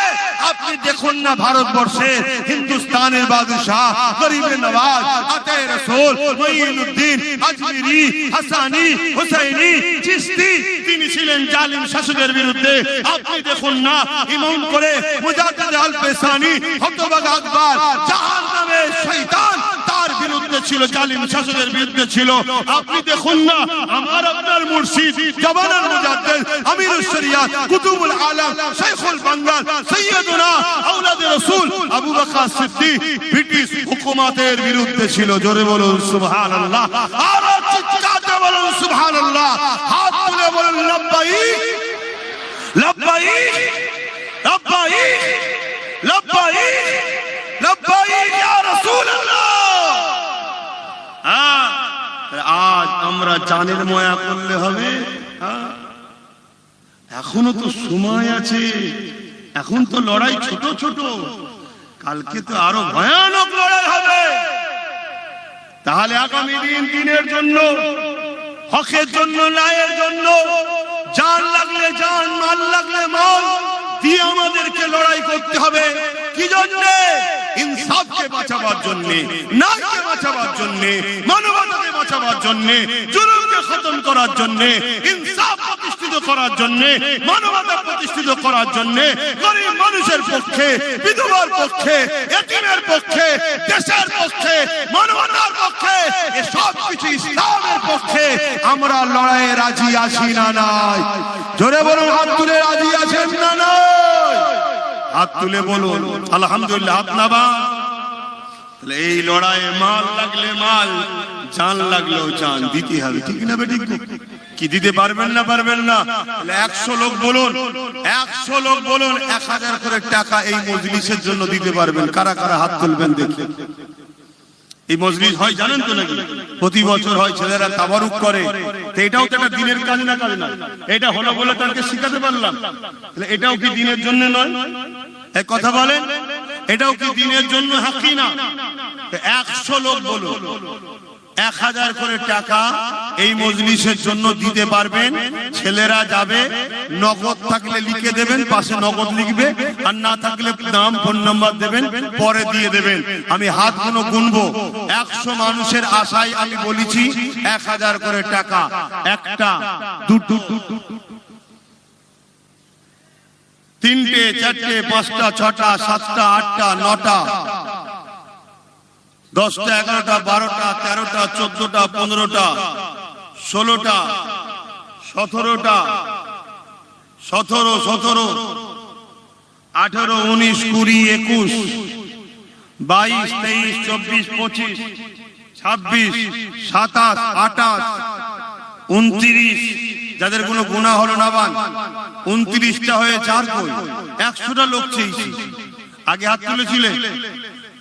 আপনি দেখুন না ভারতবর্ষে হিন্দুস্তানের বাদশাহ, গরিবে নওয়াজ, আতে রাসূল, মুঈনুদ্দিন আজমিরি, হাসানি, হুসাইনি, চিশতি, তিনি ছিলেন জালিম শাসকের বিরুদ্ধে। আপনি দেখুন না ইমাম করে মুজাদ্দিদ আল-ফিসানি, হতবাগ আকবর, জাহান্নামের শয়তান, তার বিরুদ্ধে বিরুদ্ধে ছিল, জালিম শাসকের বিরুদ্ধে ছিল। আপনি দেখুন না, আমার আপনার মুর্শিদ, জামানার মুজাদ্দিদ, আমিরুশ শরিয়াত, কুতুবুল আলম, শাইখুল বাংলার, সাইয়্যিদুনা আওলাদে রাসূল আবু বকর সিদ্দিক ব্রিটিশ হুকুমতের বিরুদ্ধে ছিল। জোরে বলুন সুবহানাল্লাহ, আর চিৎকারে বলুন সুবহানাল্লাহ, হাত তুলে বলুন লব্বাইক লব্বাইক লব্বাইক লব্বাইক লব্বাইক ইয়া রাসূলুল্লাহ। আজ আমরা জানের ময়া করলে হবে? এখনো তো সময় আছে, এখন তো লড়াই ছোট ছোট, কালকে তো আরো ভয়ানক লড়াই হবে। তাহলে আগামী দিন দিনের জন্য, হকের জন্য, ন্যায়ের জন্য জান লাগলে জান, মাল লাগলে মাল দিয়ে আমাদেরকে লড়াই করতে হবে। কি জন্য? ইনসাফকে বাঁচাবার জন্য, ন্যায়কে বাঁচাবার জন্য, মানবতাকে বাঁচাবার জন্য, জুলুমকে খতম করার জন্য, ইনসাফ প্রতিষ্ঠিত করার জন্য, মানবতা প্রতিষ্ঠিত করার জন্য, গরিব মানুষের পক্ষে, বিধবার পক্ষে, এতিমের পক্ষে, দেশের পক্ষে, মানবতার পক্ষে, এই সব কিছু ইসলামের পক্ষে আমরা লড়াইয়ে রাজি আছি না নাই? জোরে বলুন, হাত তুলে রাজি আছেন না নাই? হাত তুলে বলুন আলহামদুলিল্লাহ। হাত নাবা। তাহলে এই লড়াইয়ে মাল লাগলে মাল, জান লাগলেও জান দিতে হবে, ঠিক না বেঠিক? কি দিতে পারবেন না? পারবেন না? 100 লোক বলুন, 100 লোক বলুন 1000 করে টাকা এই মজলিসের জন্য দিতে পারবেন। কারা কারা হাত তুলবেন দেখি। এই মজলিস হয় জানেন তো নাকি? প্রতি বছর হয়, ছেলেরা তাবারুক করে। তো এটাও তো একটা দিনের কাজ না? কাজ না? এটা হলো বলে তাকে শিখাতে পারলাম। তাহলে এটাও কি দিনের জন্য নয়? এক কথা বলেন, এটাও কি দিনের জন্য হাকি না? 100 লোক বলুন 1000 করে টাকা এই মজলিসের জন্য দিতে পারবেন। ছেলেরা যাবে, নগদ থাকলে লিখে দেবেন, পাশে নগদ লিখবে, আর না থাকলে নাম ফোন নাম্বার দেবেন, পরে দিয়ে দেবেন। আমি হাতগুলো গুনবো। 100 মানুষের আশায় আমি বলেছি 1000 করে টাকা। একটা, দুটো, তিনটে, চারটে, পাঁচটা, ছটা, সাতটা, আটটা, নটা, 10টা, 11টা, 12টা, 13টা, 14টা, 15টা, 16টা, 17টা, 17, 18, 19, 20, 21, 22, 23, 24, 25, 26, 27, 28, 29, যাদের কোনো গুনাহ হলো না বান, 29টা হয়ে 4 কই 100টা লোক চেয়েছি। আগে হাত তুলেছিলেন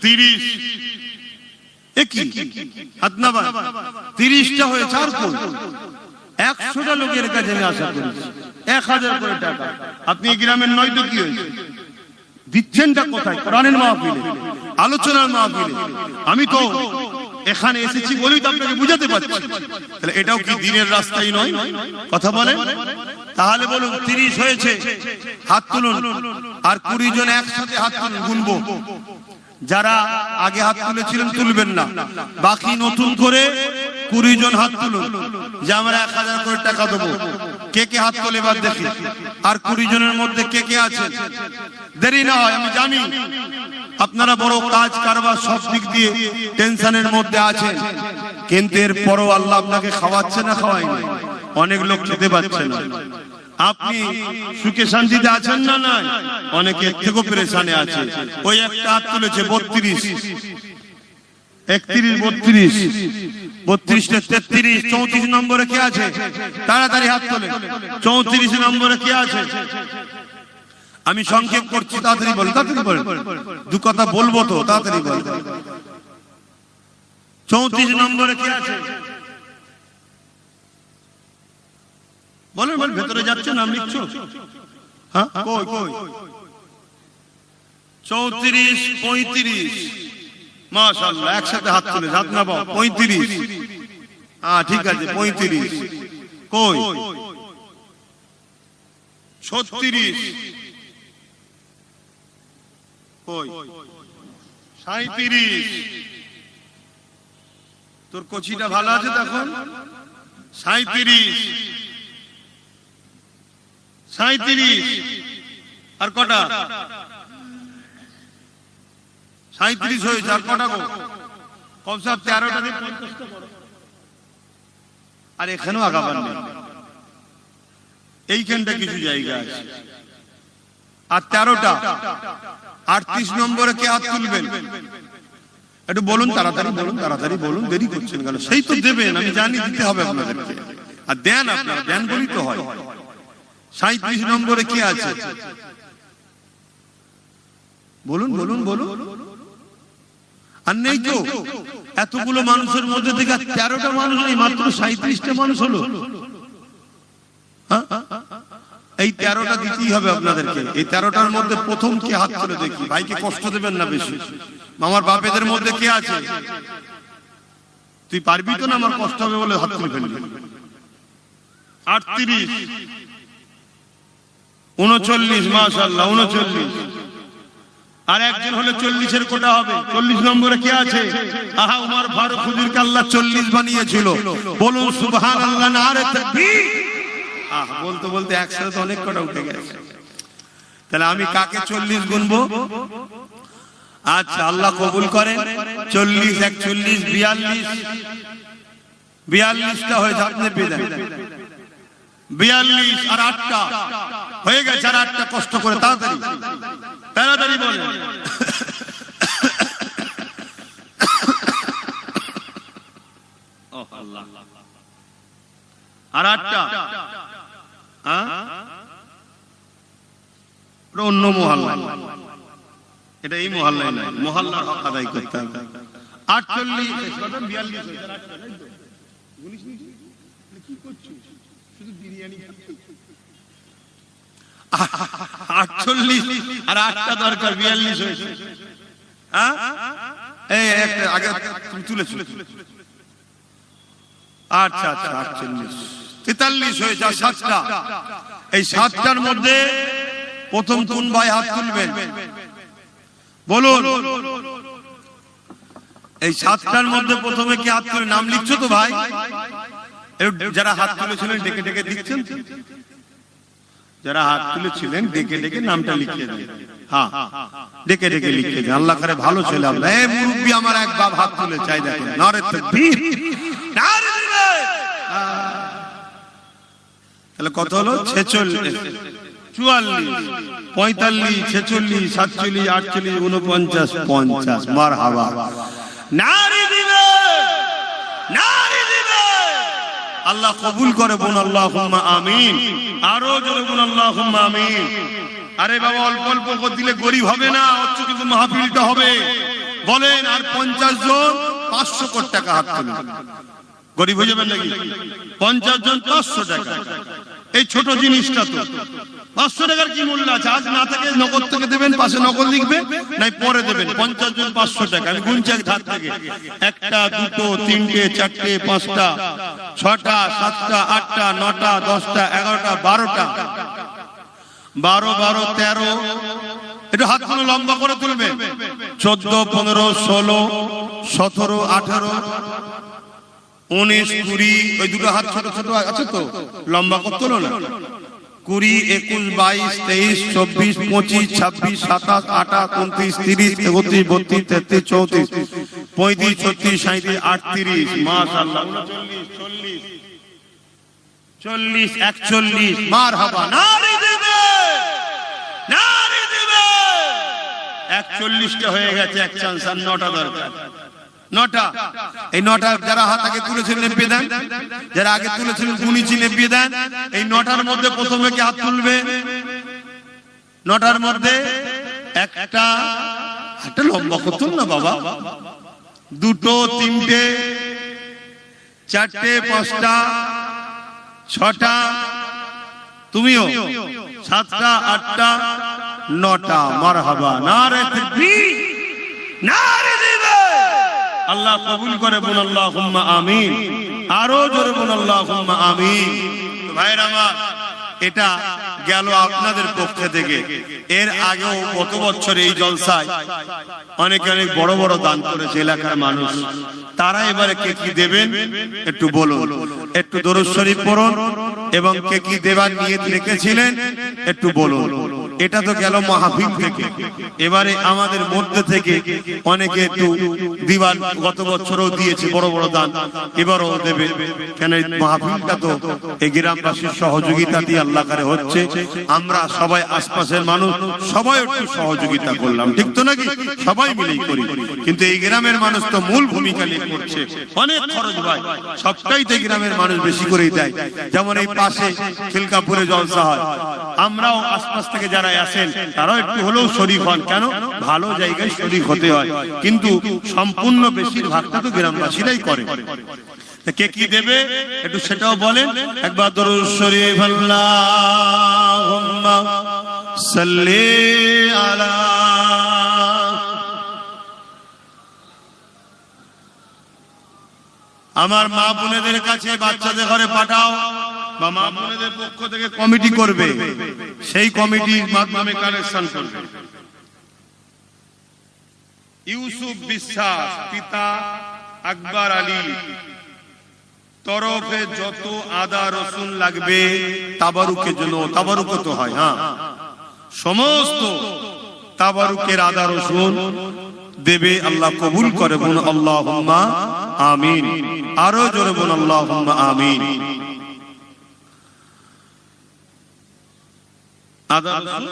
30, একই হাত না বান, 30টা হয়ে 4 কই 100টা লোকের কাছে আমি আশা করেছি 1000 করে টাকা। আপনি এই গ্রামের নয় তো কি হয়েছে? দিচ্ছেনটা কোথায়? কোরআনের মাহফিলে, আলোচনার মাহফিলে। আমি তো এখানে এসেছি বলেই তো আপনাকে বুঝাতে পারছি। তাহলে এটাও কি দিনের রাস্তাই নয়? কথা বলেন। তাহলে বলুন 30 হয়েছে, হাত তুলুন। আর 20 জন একসাথে হাত তুলুন, গুনবো। যারা আগে হাত তুলেছিলেন তুলবেন না, বাকি নতুন করে 20 জন হাত তুলুন যে আমরা 1000 করে টাকা দেবো। কে কে হাত তোলে এবার দেখি। আর 20 জনের মধ্যে কে কে আছে? দেরি না হয়, আমি জানি আপনারা বড় কাজ কারবার সব দিক দিয়ে টেনশনের মধ্যে আছেন, কিন্তু এরপরও আল্লাহ আপনাকে খাওয়াচ্ছে না খাওয়ায়নি? অনেক লোক খেতে পাচ্ছে না। আপনি সুখে শান্তিতে আছেন না? নাই, অনেকে এর থেকেও পেরেশানে আছে। ওই একটা হাত তুলেছে 32, 31, 32, 32, 33, 34 নম্বরে কে আছে? তাড়াতাড়ি হাত তোলে। 34 নম্বরে কে আছে? আমি সংক্ষেপ করছি, তাড়াতাড়ি বলেন, তাড়াতাড়ি বলেন, দু কথা বলবো তো, তাড়াতাড়ি বলেন। 34 নম্বরে কে আছে? বলেন বলেন, ভেতরে যাচ্ছে, নাম লিখছো? হ্যাঁ, কই কই? 34, 35, মাশাআল্লাহ, একসাথে হাত তুলে, হাত না পাও। 35, হ্যাঁ ঠিক আছে, 35। কই? 36, কই? 37। তোর কচিটা ভালো আছে তখন? 37, 37। আর কটা? 37 হয়েছে। আর কটা গো? কৌসার 13টা দিয়ে 50টা বড়, আর এখানেও আগাবার নেই, এইখানটা কিছু জায়গা আছে। আর 13টা 38 নম্বরে কে হাত তুলবেন? একটু বলুন, তাড়াতাড়ি বলুন, তাড়াতাড়ি বলুন, দেরি করছেন কেন? সেই তো দেবেন, আমি জানি দিতে হবে আপনাদেরকে, আর দেন, আপনারা দেন বলেই তো হয়। 37 নম্বরে কে আছে? বলুন বলুন বলুন। আর নেই তো, এতগুলো মানুষের মধ্যে থেকে 13টা মানুষ নেই, মাত্র 37টা মানুষ হলো। এই 13টা দিতেই হবে আপনাদেরকে। এই 13টার মধ্যে প্রথম কে হাত তুলে দেখি, ভাইকে কষ্ট দেবেন না বেশি। আমার বাপেদের মধ্যে কে আছে? তুই পারবি তো না, আমার কষ্ট হবে বলে হাত তুলে ফেলবি। 38, 39, মাশাআল্লাহ 39। আর একজন হলে 40-এর কোটা হবে। 40 নম্বরে কে আছে? আহা, উমর ফারুক হুজুরকে আল্লাহ 40 বানিয়েছিল। বলুন সুবহানাল্লাহ, নারে তাকবীর। আহ, বলতে বলতে একসাথে তো অনেক কটা উঠে গেছে। তাহলে আমি কাকে 40 গুনবো? আচ্ছা, আল্লাহ কবুল করে। 40, 41, 42টা হয়েছে, আপনি পেয়ে দেন 42 আর 8টা হয়ে গেছে। আর 8টা কষ্ট করে তাড়াতাড়ি তাড়াতাড়ি বলেন। আর 8টা অন্য মহল্লা, এটা এই মহল্লায় নাই, মহল্লার হক আদায় করতে হবে। 48, 42 কি করছো? শুধু বিরিয়ানি। 48 আর 8টা দরকার, 42 হয়েছে। এই একটা আগে তুমি তুলেছো। আচ্ছা আচ্ছা, 48, 43 হয়েছে। 7টা, এই 7টার মধ্যে প্রথম কোন ভাই হাত তুলবেন? বলুন। এই 7টার মধ্যে প্রথমে কি হাত তুলে? নাম লিখছো তো ভাই? যারা হাত তুলেছিলেন ডেকে ডেকে দিচ্ছেন, যারা হাত তুলেছিলেন ডেকে ডেকে নামটা লিখিয়ে দেন। হ্যাঁ, ডেকে ডেকে লিখিয়ে দেন। আল্লাহ করে ভালো ছেলে আপনার। এই মুরব্বি আমার এক বাপ হাত তুলে চাই, দেখেন। নারে তাকবীর, নারে তাকবীর। তাহলে কত হলো? 46, 44, 45, 46, 47, 48, 49, 50। মারহাবা, নারে দিবে, নারে দিবে। আল্লাহ কবুল করে। বোন আল্লাহুম্মা আমিন। আরো জোরে বোন আল্লাহুম্মা আমিন। আরে বাবা, অল্প অল্প করে দিলে গরিব হবে না, হচ্ছে কিন্তু মাহফিলটা হবে। বলেন, আর 50 জন 500 কোটি টাকা হাত তুলে, গরিব হয়ে যাবেন নাকি? 50 জন 500 টাকা, এই ছোট জিনিসটা তো 500 টাকার কি মূল্য আছে? আজ না থাকে নগদ থেকে দেবেন, পাশে নগদ লিখবে, নাই পরে দেবেন। 50 জন 500 টাকা। আমি গুনছি এক ধার থেকে, 1টা 2টো 3টে 4টে 5টা 6টা 7টা 8টা 9টা 10টা 11টা 12টা 12 12 13। একটু হাতগুলো লম্বা করে তুলবেন। 14 15 16 17 18 19 20। ওই দুটো হাত ছোট ছোট আছে তো, লম্বা করে তোলো না। 20 21 22 23 24 25 26 27 28 29 30 31 32 33 34 35 36 37 38। মাশাআল্লাহ। 39 40 41। মারহাবা, নারে দিবে, নারে দিবে। 41টা হয়ে গেছে, এক চান্স। আর 9টা দরকার। 9টা, এই 9টা যারা হাত আগে তুলেছিলেন নেপিয়ে দেন, যারা আগে তুলেছিলেন গুনিছি নেপিয়ে দেন। এই 9টার মধ্যে প্রথমে কি হাত তুলবে? 9টার মধ্যে একটা লম্বা করতুন না বাবা। 2টো 3টে 4টে 5টা 6টা, তুমিও 7টা 8টা 9টা। মারহাবা, নারে তাকবীর, নারে দিবে। আল্লাহ কবুল করে। বলুন আল্লাহুম্মা আমিন। আরো জোরে বলুন আল্লাহুম্মা আমিন। ভাইরা আমার, এটা গেল আপনাদের পক্ষ থেকে। এর আগেও গত বছর এই জলসায় অনেক অনেক বড় বড় দান করেছে এলাকার মানুষ। তারা এবারে কে কি দেবেন একটু বলুন। একটু দরুদ শরীফ পড়ুন এবং কে কি দেবার নিয়ত রেখেছিলেন একটু বলুন। এটা তো গেল মাহফিল থেকে। এবারে আমাদের মধ্যে থেকে অনেকে একটু দিবার, গত বছরও দিয়েছে বড় বড় দান, এবারও দেবে। কেন মাহফিলটা তো এই গ্রামবাসীর সহযোগিতা দিয়ে আল্লাহ করে হচ্ছে। আমরা সবাই আশপাশের মানুষ সবাই একটু সহযোগিতা করলাম, ঠিক তো নাকি? সবাই মিলেই করি। কিন্তু এই গ্রামের মানুষ তো মূল ভূমিকা নিয়ে করছে, অনেক খরচ হয়, সবটাই তো গ্রামের মানুষ বেশি করেই দেয়। যেমন এই পাশে খিলকাপুরে জলসা হয়, আমরাও আশপাশ থেকে যারা আসেন তারাও একটু হলেও শরীক হন। কেন? ভালো জায়গায় শরীক হতে হয়, কিন্তু সম্পূর্ণ বেশিরভাগটা তো গ্রামবাসীরাই করে। কে কি দেবে একটু সেটাও বলেন একবার। দরুদ শরীফ আল্লাহুম্মা সাল্লি আলা। আমার মা বোনেদের কাছে বাচ্চাদের ঘরে পাঠাও, বা মা বোনেদের পক্ষ থেকে কমিটি করবে, সেই কমিটির মাধ্যমে কালেকশন করবে। ইউসুফ বিশ্বাস পিতা আকবর আলী তরফে যত আদা রসুন লাগবে তাবারুকের জন্য, তাবারুক তো হয়, হ্যাঁ, সমস্ত তাবারুকের আদা রসুন দেবে। আল্লাহ কবুল করে, বলুন আল্লাহুম্মা আমিন। আরো জোরে বলুন আল্লাহুম্মা আমিন। আদা রসুন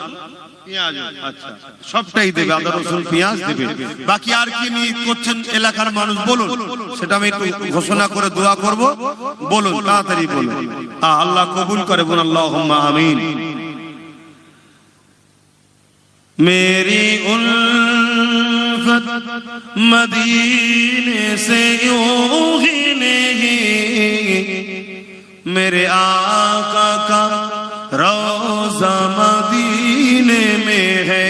পেঁয়াজ, আচ্ছা সবটাই দেবে, আদা রসুন পেঁয়াজ দেবে। বাকি আর কি নিয়ে করছেন এলাকার মানুষ বলুন, সেটা আমি একটু ঘোষণা করে দোয়া করব, বলুন তাড়াতাড়ি বলুন। আল্লাহ কবুল করে, বলুন আল্লাহুম্মা আমিন। मेरी उल्फत मदीने से यूं ही नहीं, मेरे आका का रोज़ा मदीने में है।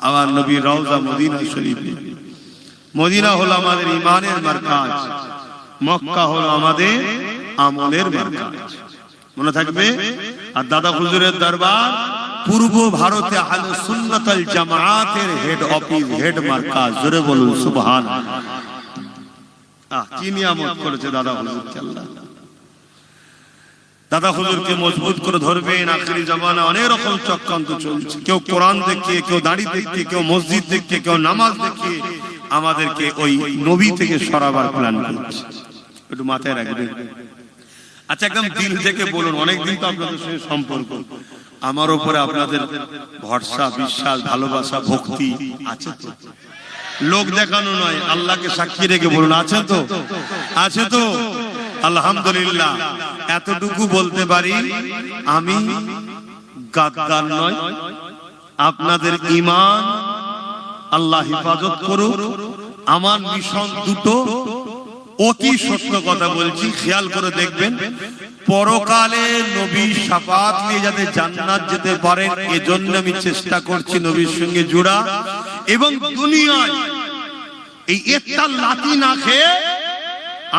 আমার নবী রওজা মদিনা শরীফ। মদিনা হলো আমাদের ঈমানের মারকাজ, মক্কা হলো আমাদের আমলের মারকাজ, মনে থাকবে। আর দাদা হুজুরের দরবার পূর্ব ভারতে আহলে সুন্নাত ওয়াল জামাতের হেড অফিস, হেড মারকাজ। জোরে বলুন সুবহানাল্লাহ। কি নিয়ামত করেছে দাদা হুজুরকে আল্লাহ। দাদা হুজুরকে মজবুত করে ধরবেন। আখিরি জামানা অনেক রকম চক্রান্ত চলছে, কেউ কোরআন দেখিয়ে, কেউ দাড়ি দেখিয়ে, কেউ মসজিদ দেখিয়ে, কেউ নামাজ দেখিয়ে আমাদেরকে ওই নবী থেকে সরাবার প্ল্যান করছে। একটু মাথায় রাখবেন। আচ্ছা একদম দিল থেকে বলুন, অনেকদিন তো আপনাদের সঙ্গে সম্পর্ক, আমার উপরে আপনাদের ভরসা, বিশ্বাস, ভালোবাসা, ভক্তি আছে তো? লোক দেখানো নয়, আল্লাহকে সাক্ষী রেখে বলুন আছে তো? আছে তো? আলহামদুলিল্লাহ। এতটুকু বলতে পারি, আমি গাদ্দার নয়, আপনাদের ঈমান আল্লাহ হেফাজত করুন। আমার মিশন দুটো, অতি সত্য কথা বলছি, খেয়াল করে দেখবেন। পরকালে নবীর শাফাত নিয়ে যাতে জান্নাত যেতে পারেন, এজন্য আমি চেষ্টা করছি নবীর সঙ্গে জোড়া। এবং দুনিয়ায় এই একটা লাথি না খেয়ে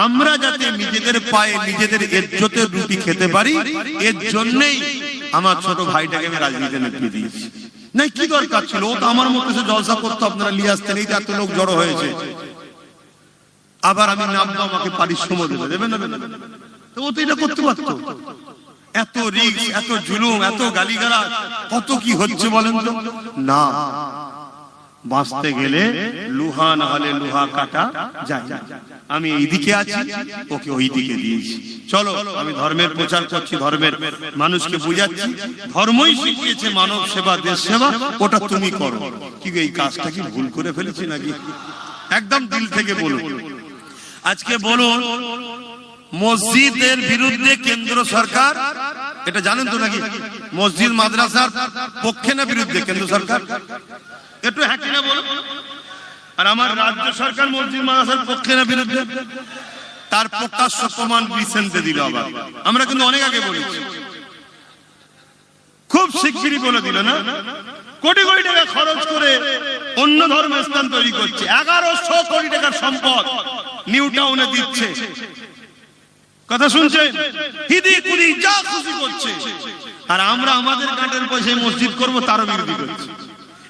আমরা যাতে নিজেদের পায়ে নিজেদের ইজ্জতের রুটি খেতে পারি, এর জন্যই আমার ছোট ভাইটাকে আমি রাজনীতিতে নেতৃত্ব দিয়েছি। নাই কি দরকার ছিল? ও তো আমার মতো জলসা করতো, আপনারা নিয়ে আসতেন, এই এত লোক জড়ো হয়েছে। আবার আমি নামবো, আমাকে পারিশ্রমিক দেবে না? তো ও তো এটা করতে পারতো। এত রিস্ক, এত জুলুম, এত গালিগালাজ, কত কি হচ্ছে বলেন তো? না, বাঁচতে গেলে লোহা না হলে লোহা কাটা যায়। আমি এইদিকে আছি, ওকে ওই দিকে দিয়েছি। চলো, আমি ধর্মের প্রচার করছি, ধর্মের মানুষকে বুঝাচ্ছি। ধর্মই শিখিয়েছে মানব সেবা, দেশ সেবা, ওটা তুমি করো। কি এই কাজটা কি ভুল করে ফেলেছি নাকি? একদম দিল থেকে বলুন। আজকে বলুন, মসজিদের বিরুদ্ধে কেন্দ্র সরকার, এটা জানেন তো নাকি? মসজিদ মাদ্রাসার পক্ষে না বিরুদ্ধে কেন্দ্র সরকার? একটু হ্যাঁ কিনা বলুন। আর আমার রাজ্য সরকার মসজিদ মাদ্রাসার পক্ষে না বিরুদ্ধে? তার প্রকাশ্য প্রমাণ রিসেন্টলি দিল। আবার আমরা কিন্তু অনেক আগে বলেছি, খুব শিগগিরই বলে দিল না? কোটি কোটি টাকা খরচ করে অন্য ধর্মের স্থান তৈরি করছে। 1100 কোটি টাকার সম্পদ নিউ টাউনে দিচ্ছে। কথা শুনছেন? হিদি কুদি যা খুশি করছে। আর আমরা আমাদের কাটের পয়সায় মসজিদ করব, তারও বিরোধী করছি।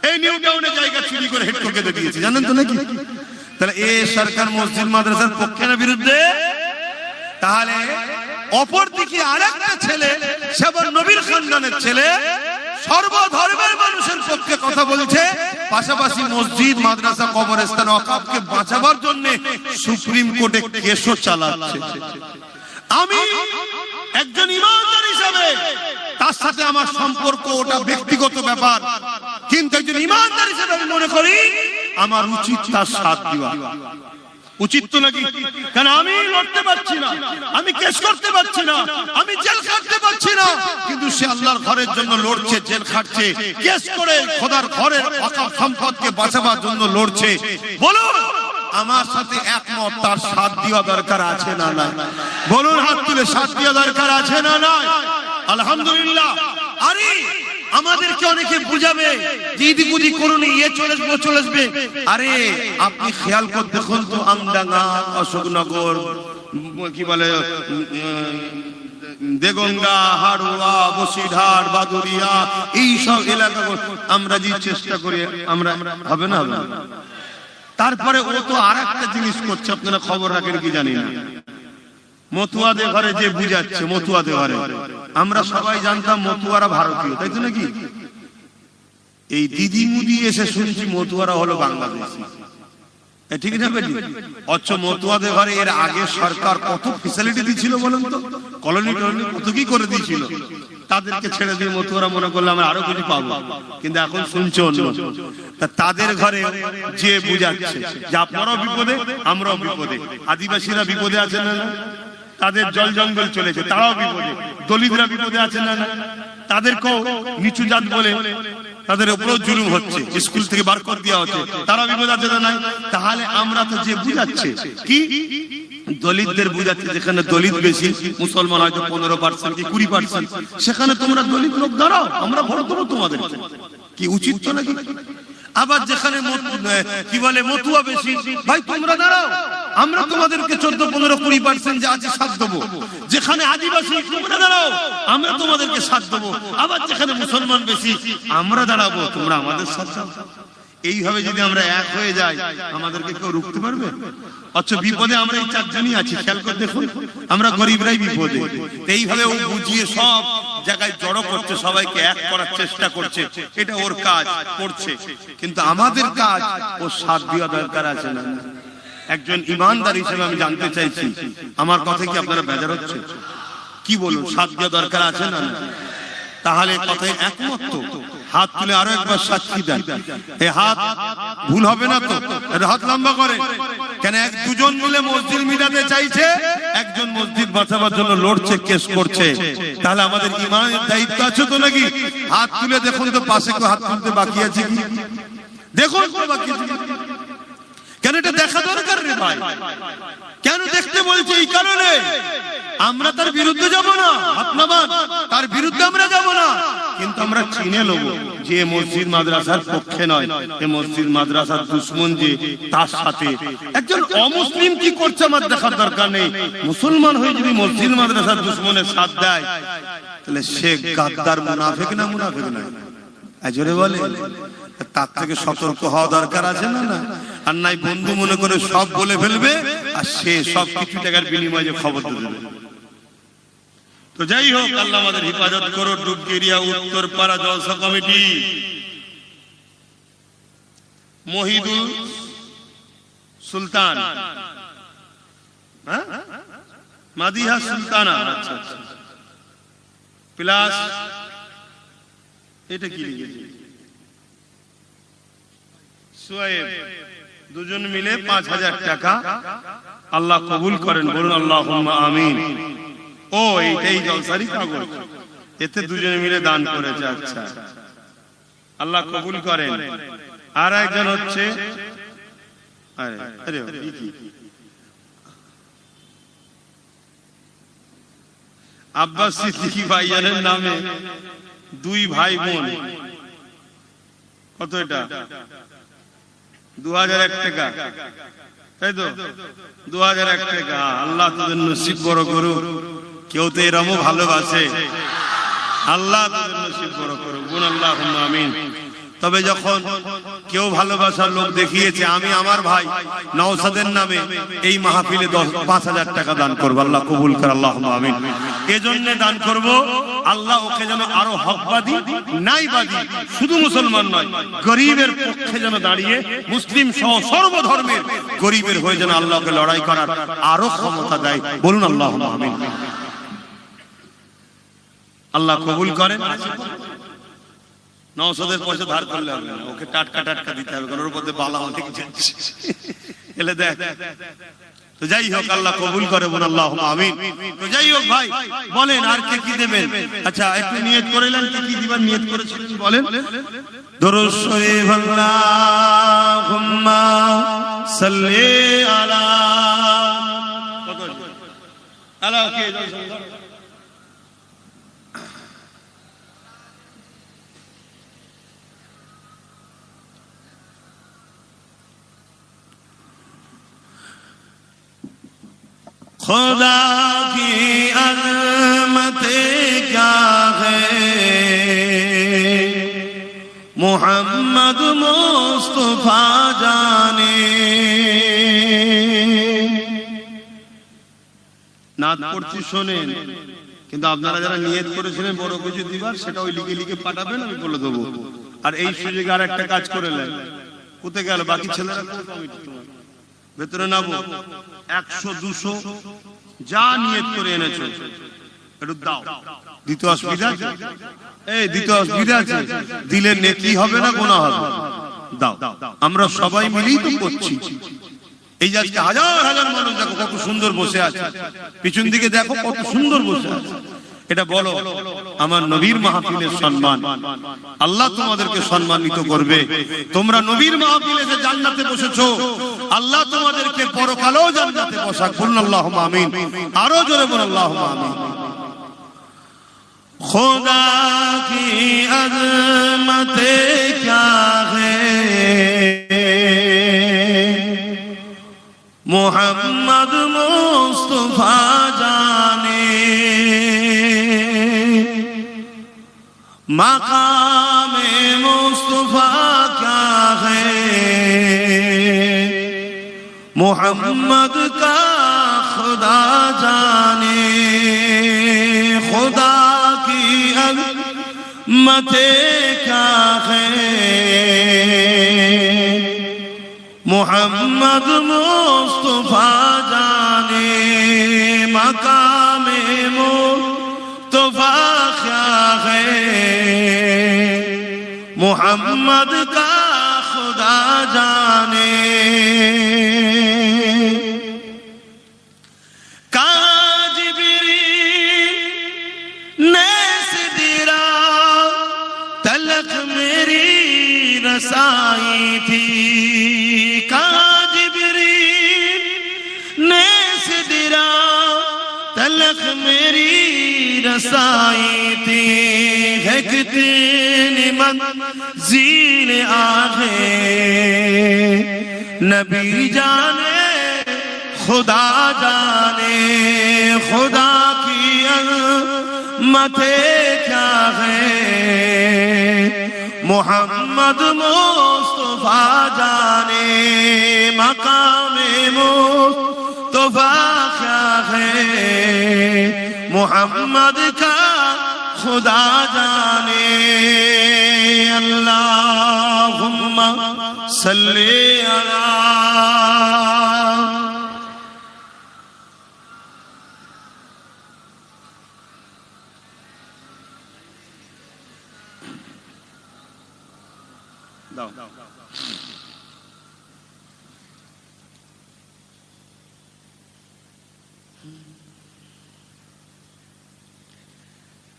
এই নিউ টাউনে জায়গা চুরি করে হেড ঠকে দিয়েছে, জানেন তো নাকি? তাহলে এই সরকার মসজিদ মাদ্রাসার পক্ষে না বিরুদ্ধে? তাহলে অপরদিকে আরেকটা ছেলে সে আবার নবীর খানদানের ছেলে, সর্বধর্মের মানুষের পক্ষে কথা বলছে, পাশাপাশি মসজিদ মাদ্রাসা কবরস্থান ওয়াকফকে বাঁচাবার জন্য সুপ্রিম কোর্টে কেসও চালাচ্ছে। আমি একজন ইমানদার হিসাবে তার সাথে আমার সম্পর্ক ওটা ব্যক্তিগত ব্যাপার, কিন্তু একজন ইমানদার হিসেবে আমি মনে করি আমার উচিত তার সাথ দেওয়া। উচিত তো নাকি? কারণ আমি লড়তে পারছি না, আমি কেস করতে পারছি না, আমি জেল খাটতে পারছি না, কিন্তু সে আল্লাহর ঘরের জন্য লড়ছে, জেল খাটছে, কেস করে খোদার ঘরের ওয়াকফ সম্পদকে বাঁচাবার জন্য লড়ছে। বলুন আমার সাথে একমত, তার সাথ দেওয়া দরকার আছে না নাই? বলুন হাত তুলে, সাথ দেওয়া দরকার আছে না নাই? আলহামদুলিল্লাহ। আরে আমাদেরকে অনেকে বুঝাবে যে ইদি গুদি করুন, ইয়ে চলে আসবে চলে আসবে। আরে আপনি খেয়াল করে দেখুন তো, আমডাঙ্গা, অশোকনগর, কি বলে দেগঙ্গা, হাড়ুয়া, বসিরহাট, বাদুরিয়া, এই সব এলাকা আমরা যে চেষ্টা করি আমরা হবে না, হবে না। তারপরে ও তো আর একটা জিনিস করছে, আপনারা খবর রাখেন কি জানি না, মতুয়াদের ঘরে যে বুঝাচ্ছে, মতুয়াদের ঘরে আমরা সবাই জানতাম মতুয়ারা ভারতীয়, তাই তো নাকি? এই দিদি মুদি এসে শুনছি মতুয়ারা হলো বাংলাদেশি, ঠিক না বেটি? অথচ মতুয়াদের ঘরে এর আগে সরকার কত ফ্যাসিলিটি দিয়েছিল বলেন তো, কলোনি টলোনি কত কি করে দিয়েছিল, তাদেরকে ছেড়ে দিয়ে মতুয়ারা মনে করলে আমরা আরো কিছু পাবো, কিন্তু এখন শুনছে অন্য। তাদের ঘরে যে বুঝাচ্ছে যে আপনারাও বিপদে আমরাও বিপদে, আদিবাসীরা বিপদে আছে না, তাদের জল জঙ্গল চলেছে তারাও বিপদে, দলিতরা বিপদে আছে না, তাদেরকেও নিচু জাত বলে তাদের উপরেও জুলুম হচ্ছে, স্কুল থেকে বার করে দেওয়া হচ্ছে, তারা বিপদ আছে না নাই? তাহলে আমরা তো যে বুঝাচ্ছে কি দলিতদের বুঝাচ্ছে, যেখানে দলিত বেশি, মুসলমান হয়তো 15% কি 20%, সেখানে তোমরা দলিত লোক দাঁড়াও, আমরা ভোট দেবো তোমাদের, কি উচিত তো নাকি? আবার যেখানে কি বলে মতুয়া বেশি, ভাই তোমরা দাঁড়াও, আমরা তোমাদেরকে 14, 15, 20% যে আছে সাথ দেবো। যেখানে আদিবাসী তোমরা দাঁড়াও, আমরা তোমাদেরকে সাথ দেবো। আবার যেখানে মুসলমান বেশি আমরা দাঁড়াবো, তোমরা আমাদের সাথ দাও। এইভাবে যদি আমরা এক হয়ে যাই, আমাদেরকে কেউ রুখতে পারবে? অথচ বিপদে আমরা এই চারজনই আছি, খেয়াল করে দেখুন, আমরা গরিবরাই বিপদে। এইভাবে ও বুঝিয়ে সব জায়গায় জড়ো করছে, সবাইকে এক করার চেষ্টা করছে, এটা ওর কাজ করছে। কিন্তু আমাদের কাজ ও সাথ দেওয়া দরকার আছে না? একজন ইমানদার হিসেবে আমি জানতে চাইছি, আমার কথা কি আপনারা বেজার হচ্ছে? কি বলুন, সাথ দেওয়া দরকার আছে না? তাহলে কথায় একমত তো? হাত তুলে আরো একবার সাক্ষী দেন। এই হাত ভুল হবে না তো? হাত লম্বা করে কেন? এক দুজন মিলে মসজিদ মিলাতে চাইছে, একজন মসজিদ বাঁচাবার জন্য লড়ছে, কেস করছে। তাহলে আমাদের ইমানের দায়িত্ব আছে তো নাকি? হাত তুলে দেখুন তো, পাশে কেউ হাত তুলতে বাকি আছে কি? দেখুন বাকি আছে কেন? এটা দেখা দরকার রে ভাই। কেন দেখতে বলছে? এই কারণে আমরা তার বিরুদ্ধে যাব না, হাত নামান, তার বিরুদ্ধে আমরা যাব না, কিন্তু আমরা চিনে নেব যে মসজিদ মাদ্রাসার পক্ষে নয়, এই মসজিদ মাদ্রাসার দুশ্মন, যে তার সাথে একজন অমুসলিম কি করছে আমার দেখার দরকার নেই। মুসলমান হয়ে যদি মসজিদ মাদ্রাসার দুশ্মনের সাথ দেয়, তাহলে সে গাদ্দার, মুনাফিক না মুনাফিক নয়? জোরে বলে। তার থেকে সতর্ক হওয়া দরকার আছে না? না আর নাই বন্ধু মনে করে সব বলে ফেলবে, আর সে সব কিছু টাকার বিনিময়ে খবর দেবে। তো যাই হোক, আল্লাহ আমাদের হেফাজত করো। ডুবগেরিয়া উত্তরপাড়া জলসা কমিটি, মহিদুল সুলতান, মাদিহা সুলতানা, আচ্ছা আচ্ছা, প্লাস এটা কি লিখেছে সোয়েব, দুজন মিলে 5000 টাকা আল্লাহ কবুল করেন, বলুন আল্লাহুম্মা আমিন। ও এইটাই জলসারি কাগজ, এতে দুজনে মিলে দান করেছে। আচ্ছা, আল্লাহ কবুল করেন। আর একজন হচ্ছে আব্বাস সিদ্দিকী ভাইজানের নামে 2 ভাই বোন, কত এটা? 2001 টাকা, তাই তো? 2001 টাকা। আল্লাহ তোদের নসিব বড় করুক। কেউ তো এরমও ভালোবাসে, আল্লাহ তোদের নসিব বড় করুক, বলুন আল্লাহুম্মা আমিন। তবে যখন কেউ ভালোবাসার লোক দেখিয়েছে, আমি আমার ভাই নওশাদের নামে এই মাহফিলে 5,000 টাকা দান করবো, আল্লাহ কবুল করে, আল্লাহুম্মা আমিন। এজন্য দান করব, আল্লাহ ওকে যেন আরো হকবাদী নাইবাদী, শুধু মুসলমান নয়, গরিবের পক্ষে যেন দাঁড়িয়ে, মুসলিম সহ সর্বধর্মের গরিবের হয়ে যেন আল্লাহকে লড়াই করার আরো ক্ষমতা দেয়। বলুন আল্লাহুম্মা আমিন। আল্লাহ কবুল করেন। নওশাদের পয়সা ধার করলে হবে না, ওকে টাটকা টাটকা দিতে হবে, কারণ ওর মধ্যে বালা অনেক যাচ্ছে। এলে দেখ। তো যাই হোক, আল্লাহ কবুল করে, বলুন আল্লাহুম্মা আমিন। তো যাই হোক ভাই, বলেন আর কে কি দেবেন? আচ্ছা, একটু নিয়ত করেলেন, কি দিবার নিয়ত করেছিলেন বলেন? দরুদ শরীফ, আল্লাহুম্মা সাল্লি আলা কে खुदा की अज़मतें क्या है, मोहम्मद मुस्तफा जाने। নাত পড়ছি শোনেন, কিন্তু আপনারা যারা নিয়ত করেছিলেন বড় কিছু দিবার, সেটা ওই লিখে লিখে পাঠাবেন, আমি বলে দেবো। আর এই সুযোগে আর একটা কাজ করে নেন। কোথায় গেল বাকি ছেলেরা? ভেতরে নাবো, 100-200 যা নিয়ত করে এনেছো একটু দাও। দিতে অসুবিধা আছে? এই দিতে অসুবিধা আছে? দিলে নেকি হবে না গুনাহ হবে? দাও। আমরা সবাই মিলেই তো করছি। এই যে আজকে হাজার হাজার মানুষ দেখো কত সুন্দর বসে আছে, পিছন দিকে দেখো কত সুন্দর বসে আছে। এটা বলো আমার নবীর মাহফিলের সম্মান, আল্লাহ তোমাদেরকে সম্মানিত করবে। তোমরা নবীর মাহফিলে যে জান্নাতে বসেছো, আল্লাহ তোমাদেরকে পরকালেও জান্নাতে বসাক। বলুন আল্লাহুম্মা আমিন। আরো জোরে বলুন আল্লাহুম্মা আমিন। खुदा की अज़मतें क्या है, मोहम्मद मुस्तफा जाने। मकाम मुस्तफा क्या है, मोहम्मद का खुदा जाने। खुदा की अज़मतें क्या है, मोहम्मद मुस्तफा जाने। मकाम मुस्तफा क्या है, मोहम्मद का खुदा जाने। रसाई थी जिब्रील ने सिदरा तलख मेरी रसाई थी। है कितनी मंज़िल आगे नबी जाने खुदा जाने। खुदा की अज़मतें क्या है, मोहम्मद मुस्तफा जाने। मकाम मुस्तफा क्या है, मोहम्मद का खुदा जाने। अल्लाहुम्मा सल्ली अला।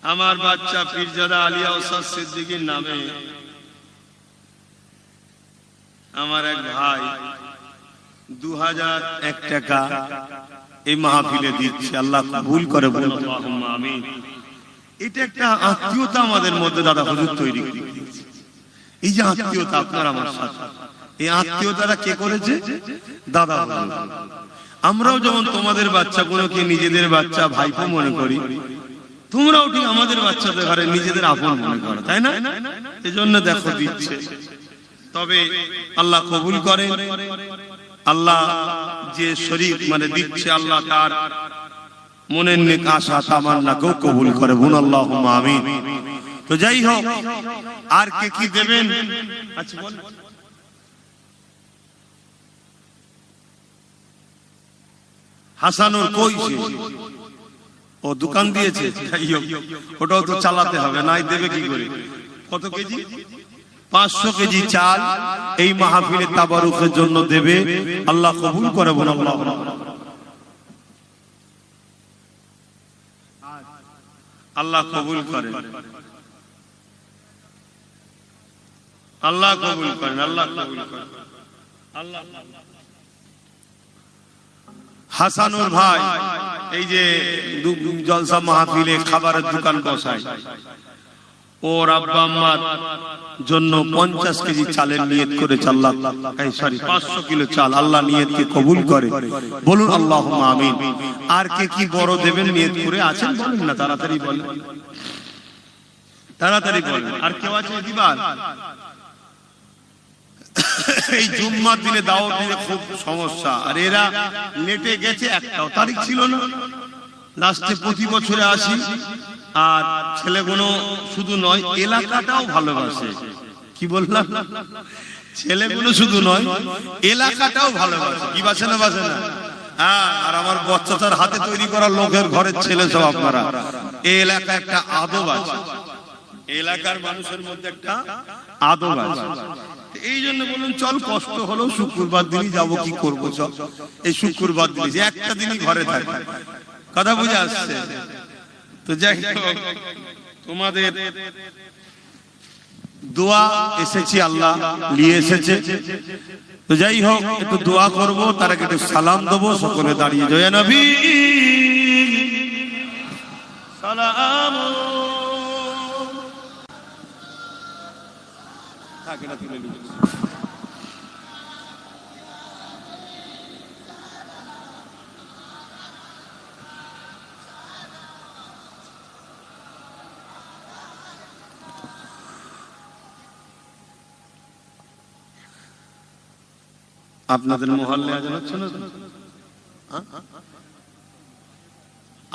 আমার বাচ্চা পীরজাদা আলিয়া ওস্তাদ সিদ্দিকীর নামে আমার এক ভাই 2001 টাকা এই মাহফিলে দিচ্ছে। আল্লাহ কবুল করে, বলুন আল্লাহুম্মা আমিন। এটা একটা আত্মীয়তা আমাদের মধ্যে দাদা হুজুর তৈরি করে দিয়েছে। এই যে আত্মীয়তা আপনার আমার সাথে, এই আত্মীয়তাটা কে করেছে? দাদা হুজুর। আমরাও যেমন তোমাদের বাচ্চাগুলোকে নিজেদের বাচ্চা ভাইপো মনে করি, তোমরাও ঠিক আমাদের বাচ্চাদের ঘরে নিজেদের আপন মনে করো, তাই না? এজন্য দেখো দিচ্ছে। তবে আল্লাহ কবুল করেন। আল্লাহ যে শরীক মানে দিচ্ছে, আল্লাহ তার মনের নেক আশা তামান্নাকেও কবুল করে। বলুন আল্লাহুম্মা আমিন। তো যাই হোক, আর কে কি দেবেন? আচ্ছা বল। হাসানুর কইছে ও দোকান দিয়েছে, যাই হোক ওটাও তো চালাতে হবে, নাই দেবে কি করে? কত কেজি? 500 কেজি চাল এই মাহফিলে তাবারুকের জন্য দেবে। আল্লাহ কবুল করে। বলুন আল্লাহ। আল্লাহ কবুল করে, আল্লাহ কবুল করেন, আল্লাহ কবুল করেন। আল্লাহ হাসানুর ভাই এই যে জলসা মাহফিলে খাবারের দোকান বসায়, ওর আব্বা আম্মার জন্য 50 কেজি চালের নিয়ত করেছে। আল্লাহ 500 কিলো চাল, আল্লাহ নিয়তকে কবুল করে। বলুন আল্লাহুম্মা আমিন। আর কে কি বড় দেবেন নিয়ত করে আছেন? বলেন না, তাড়াতাড়ি বলেন, তাড়াতাড়ি বলেন। আর কেউ আছে দিবার? এই জুম্মার দিনে দাওয়াত দিনে খুব সমস্যা, আর এরা নেটে গেছে, একটাও তারিখ ছিল না। লাস্টে প্রতি বছরে আসি, আর ছেলেগুলো শুধু নয় এলাকাটাও ভালোবাসে। কি বললাম? ছেলেগুলো শুধু নয় এলাকাটাও ভালোবাসে। কি বাসে না বাসে না? হ্যাঁ। আর আমার বচ্চাটার হাতে তৈরি করা লোকের ঘরের ছেলে সব আপনারা। এই এলাকা একটা আদব আছে, এলাকার মানুষের মধ্যে একটা আদব আছে। এই জন্য বলুন চল, কষ্ট হলেও শুক্রবার দিনই যাবো, কি করবো, চল এই শুক্রবার দিন একটা দিনই ঘরে থাকি। কথা বুঝে আসছে তো? যাই হোক, তোমাদের দোয়া এসেছি, আল্লাহ নিয়ে এসেছে। তো যাই হোক, একটু দোয়া করব, তার আগে একটু সালাম দেবো। সকলে দাঁড়িয়ে জয় নবী সালাম। আপনাদের মহল্লে আজান হচ্ছে না?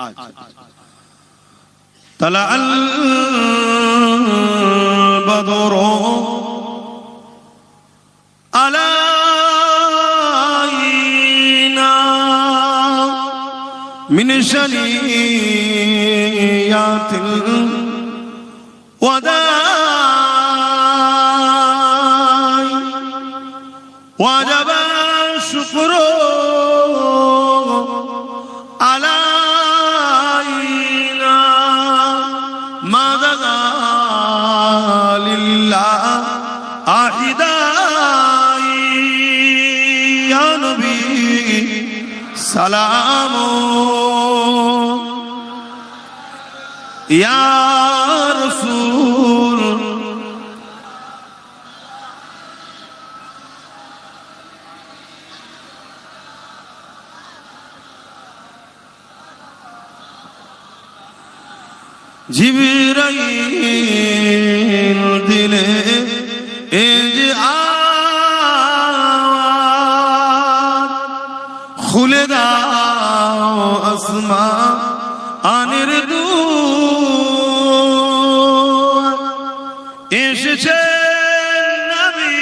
আচ্ছা। তালা আল বদরু আলাইনা মিন শানিয়াতিল ওয়াদা وجب الشكر علينا ما دعا لله أحداي يا نبي سلام يا رسول জিবরাইল দিলে এজ আওয়াজ খুলে দাও আসমানের দুয়ার। এসেছে নবী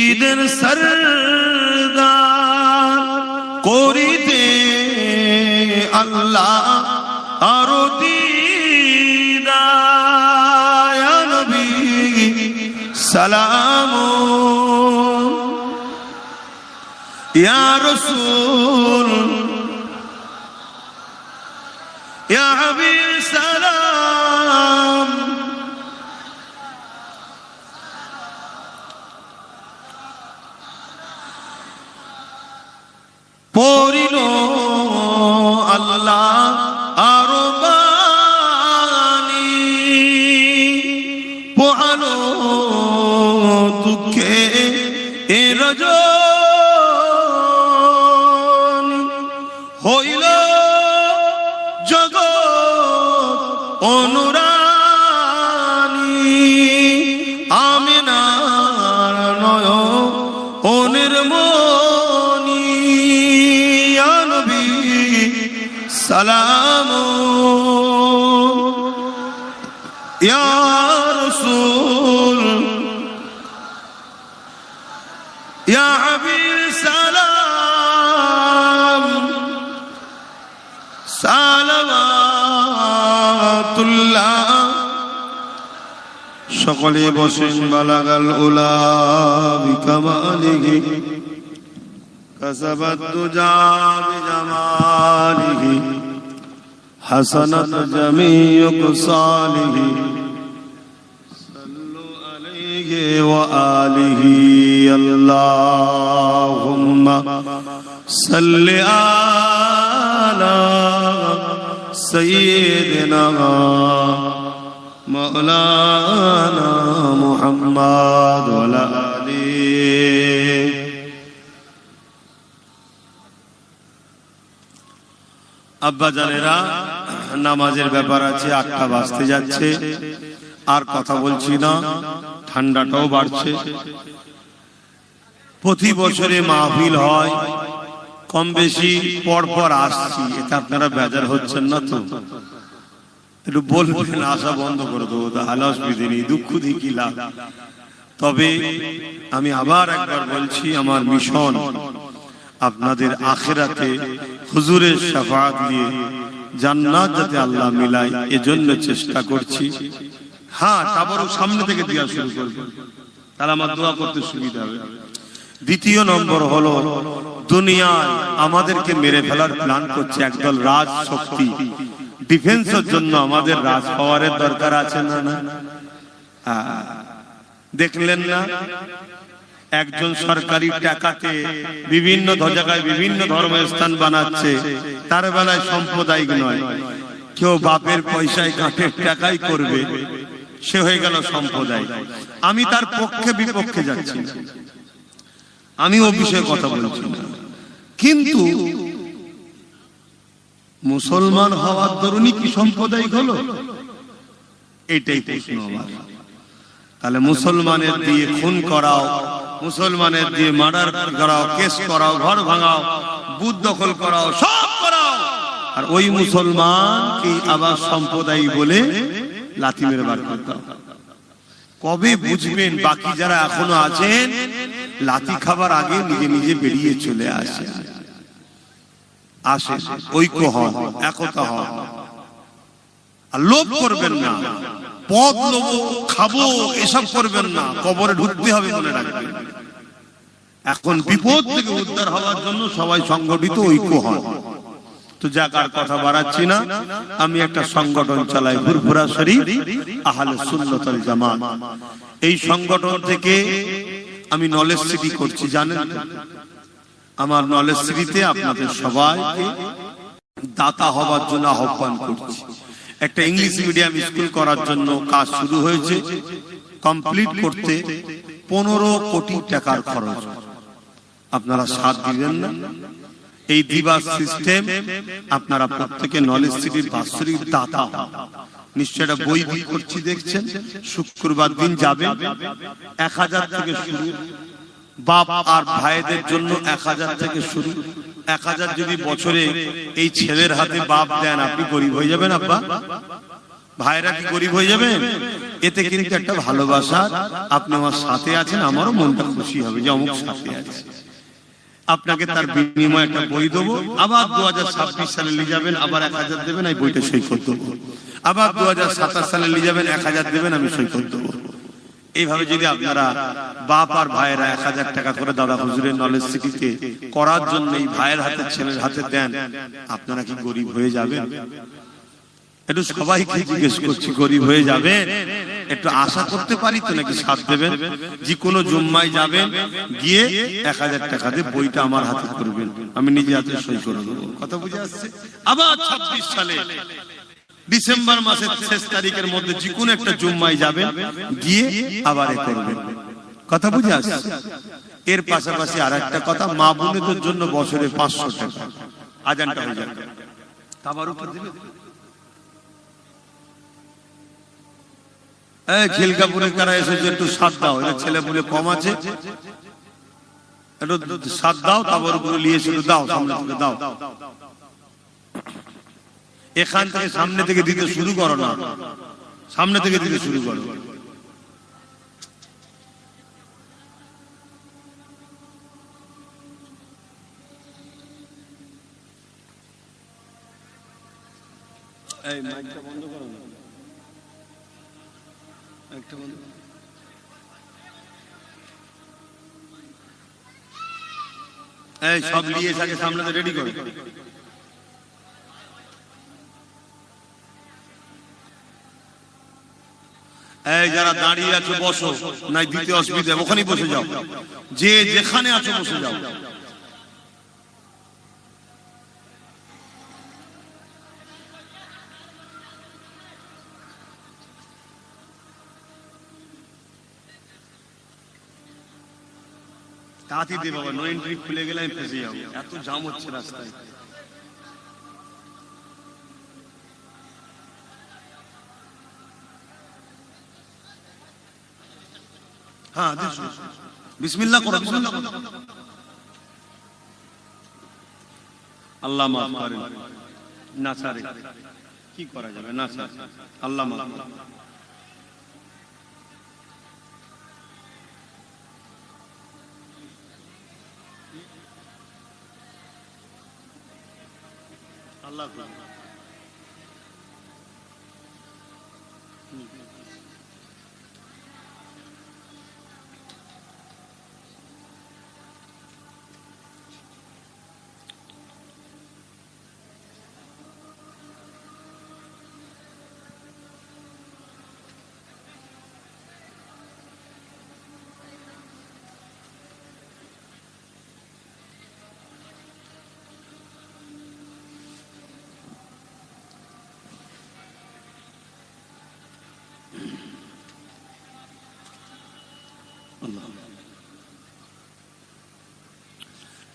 ঈদের সরদার, করিতে আল্লাহ আরো দিদার। ইয়া নবী সালাম, ইয়া রাসূল ইয়া হাবিব সালাম। পড়িল আল্লাহ আরো বাণী, পোহালো দুঃখে এ রজনী, হইল জগৎ সালামুন ইয়া রাসূল ইয়া হাবিব সালাম সালাওয়াতুল্লাহ। সকলে বসেন। বালাগাল উলা বিকামালিহি কাসাবাত দুজা বিজামালিহি হাসানাত জামিউ কুসালিহি সাল্লু আলাইহি ওয়া আলিহি আল্লাহুম্মা সাল্লি আলা সাইয়্যিদিনা মাওলানা মুহাম্মদ ওয়া আলা আলিহি। আব্বা জানেরা, নামাজের ব্যাপার আছে, 8টা বাজতে যাচ্ছে। আর কথা বলছি না, ঠান্ডাটাও বাড়ছে। প্রতি বছরে মাহফিল হয়, কম বেশি পরপর আসছি। এটা আপনারা বেজার হচ্ছেন না তো? একটু বলবেন, আসা বন্ধ করে দেবো, তাহলে অসুবিধে নেই, দুঃখ দিয়ে কি লাভ। তবে আমি আবার একবার বলছি, আমার মিশন আপনাদের আখিরাতে হুজুরের শাফাআত দিয়ে জান্নাত যাতে আল্লাহ মিলায়, এজন্য চেষ্টা করছি। হ্যাঁ, তারপরও সামনে থেকে দেওয়া শুরু করবো, তাহলে আমার দোয়া করতে সুবিধা হবে। দ্বিতীয় নম্বর হলো, দুনিয়ায় আমাদেরকে মেরে ফেলার প্ল্যান করছে একদল রাজ শক্তি। ডিফেন্সের জন্য আমাদের রাজ পাওয়ারের দরকার আছে না? না, দেখলেন না? একজন সরকারি টাকাতে বিভিন্ন জায়গায় বিভিন্ন ধর্মস্থান বানাচ্ছে, তার বেলায় সাম্প্রদায়িক নয়, কেউ বাপের পয়সায় কাঠের টাকাই করবে, সে হয়ে গেল সাম্প্রদায়িক। আমি তার পক্ষে বিপক্ষে যাচ্ছি না, আমি ও বিষয়ে কথা বলছি না, কিন্তু মুসলমান হওয়ার দরুনই কি সাম্প্রদায়িক হলো? এটাই প্রশ্ন আমার। তাহলে মুসলমানের দিয়ে খুন করাও, মুসলমানের দিয়ে মার্ডার করাও, কেস করাও, ঘর ভাঙাও, বুথ দখল করাও, সব করাও, আর ওই মুসলমান কি আবার সাম্প্রদায়িক বলে লাথি মেরে বার করতে হবে? কবে বুঝবেন? বাকি যারা এখনো আছেন লাথি খাবার আগে নিজে নিজে বেরিয়ে চলে আসে। ঐক্য হন, একতা হন, আর লোভ করবেন না, পদ লোভ, খাবো, এসব করবেন না, কবরে ঢুকতে হবে মনে রাখবেন। এখন বিপদ থেকে উদ্ধার হওয়ার জন্য সবাই সংগঠিত, ঐক্য হন। তো যাক, আর কথা বাড়াচ্ছি না, আমি একটা সংগঠন চালাই, ফুরফুরা শরীফ আহলে সুন্নাত ওয়াল জামাত। এই সংগঠন থেকে আমি নলেজ সিটি করছি, জানেন? আমার নলেজ সিটিতে আপনাদের সবাইকে দাতা হওয়ার জন্য আহ্বান করছি। একটা ইংলিশ মিডিয়াম স্কুল করার জন্য কাজ শুরু হয়েছে, কমপ্লিট করতে 15 কোটি টাকার খরচ। আপনারা সাথ দিবেন না? এই দিবা সিস্টেম আপনারা প্রত্যেকে নলেজ সিটির বাৎসরিক দাতা। নিশ্চয় একটা বই বই করছি, দেখছেন? শুক্রবার দিন যাবে, 1000 থেকে শুরু, বাপ আর ভাইদের জন্য 1000 থেকে শুরু। 1000 যদি বছরে এই ছেলের হাতে বাপ দেন, আপনি গরিব হয়ে যাবেন। আব্বা ভাইরা কি গরিব হয়ে যাবেন? এতে কিন্তু একটা ভালোবাসা, আপনি আমার সাথে আছেন, আমারও মনটা খুশি হবে যে অমুক সাথে আছে। আপনাকে তার বিনিময়ে একটা বই দেবো, আবার 2026 সালে নিয়ে যাবেন, আবার 1000 দেবেন, এই বইটা সই করে দেবো। আবার 2027 সালে নিয়ে যাবেন, 1000 দেবেন, আমি সই করে দেবো। এইভাবে যদি আপনারা বাপ আর ভাইয়েরা 1000 টাকা করে দাদা হুজুরের নলেজ সিটিতে করার জন্য এই ভাইয়ের হাতে, ছেলের হাতে দেন, আপনারা কি গরিব হয়ে যাবেন? একটু সবাইকে জিজ্ঞেস করছি, গরিব হয়ে যাবেন? একটু আশা করতে পারি তো নাকি সাথ দেবেন? যে কোনো জুম্মায় যাবেন, গিয়ে 1000 টাকা দিয়ে বইটা আমার হাতে করবেন, আমি নিজে হাতে সই করে দেবো। কথা বুঝে আসছে? আবার 26 সালে ডিসেম্বর মাসের 6 তারিখের মধ্যে যে কোনো একটা জুম্মায় যাবেন, গিয়ে আবার করবেন। কথা বুঝে আসছে? এর পাশাপাশি আর একটা কথা, মা বোনদের জন্য বছরে 500 টাকা আজানটা হয়ে যাবে, তাবার উপর দিলে খিলকাপুরে কারা এসেছে, একটু সাথ দাও, ছেলে বলে কম আছে, একটু সাথ দাও, তাবার উপরে নিয়ে শুধু দাও, সামনে থেকে দাও। এখান থেকে সামনে থেকে দিতে শুরু করো না, সামনে থেকে দিতে শুরু করো। এই মাইকটা বন্ধ করো না, মাইকটা বন্ধ করো। এই সব নিয়ে এসে সামনে রেডি করো। এই যারা দাঁড়িয়ে আছো বসো, নাই দিতে অসুবিধা, ওখানেই বসে যাও, যে যেখানে আছো বসে যাও। তাঁতি দে বাবা, নো এন্ট্রি খুলে গেলে আমি ফেসে যাবো, এত জাম হচ্ছে রাস্তায়। হ্যাঁ বিসমিল্লাহ করো, বিসমিল্লাহ করো। আল্লাহ মাফ করেন, না ছাড়ে কি করা যাবে, না ছাড়ে আল্লাহ মাফ করেন। আল্লাহ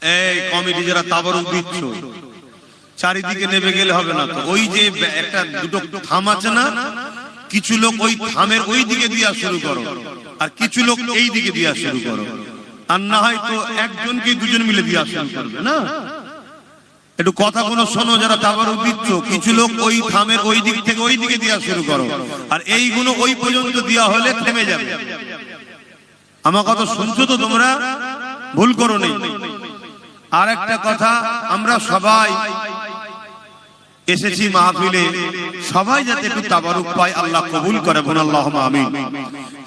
এই কমিটি যারা তাবারুক দিচ্ছ, চারিদিকে নেমে গেলে হবে না তো। ওই যে একটা দুটো থাম আছে না, কিছু লোক ওই থামের ওই দিকে দিয়া শুরু করো, আর কিছু লোক এই দিকে দিয়া শুরু করো, আর না হয় তো একজনকে দুজন মিলে দিয়া শুরু করবে না। একটু কথা কোনো শোনো, যারা তাবারুক দিচ্ছ, কিছু লোক ওই থামের ওই দিক থেকে ওই দিকে দিয়া শুরু করো, আর এইগুলো ওই পর্যন্ত দিয়া হলে থেমে যাবে। আমার কথা শুনছো তো তোমরা? ভুল করো নি। আর একটা কথা, আমরা সবাই এসেছি মাহফিলে, সবাই যাতে একটু তাবারুক পায়, আল্লাহ কবুল করে, বলুন আল্লাহুম্মা আমিন।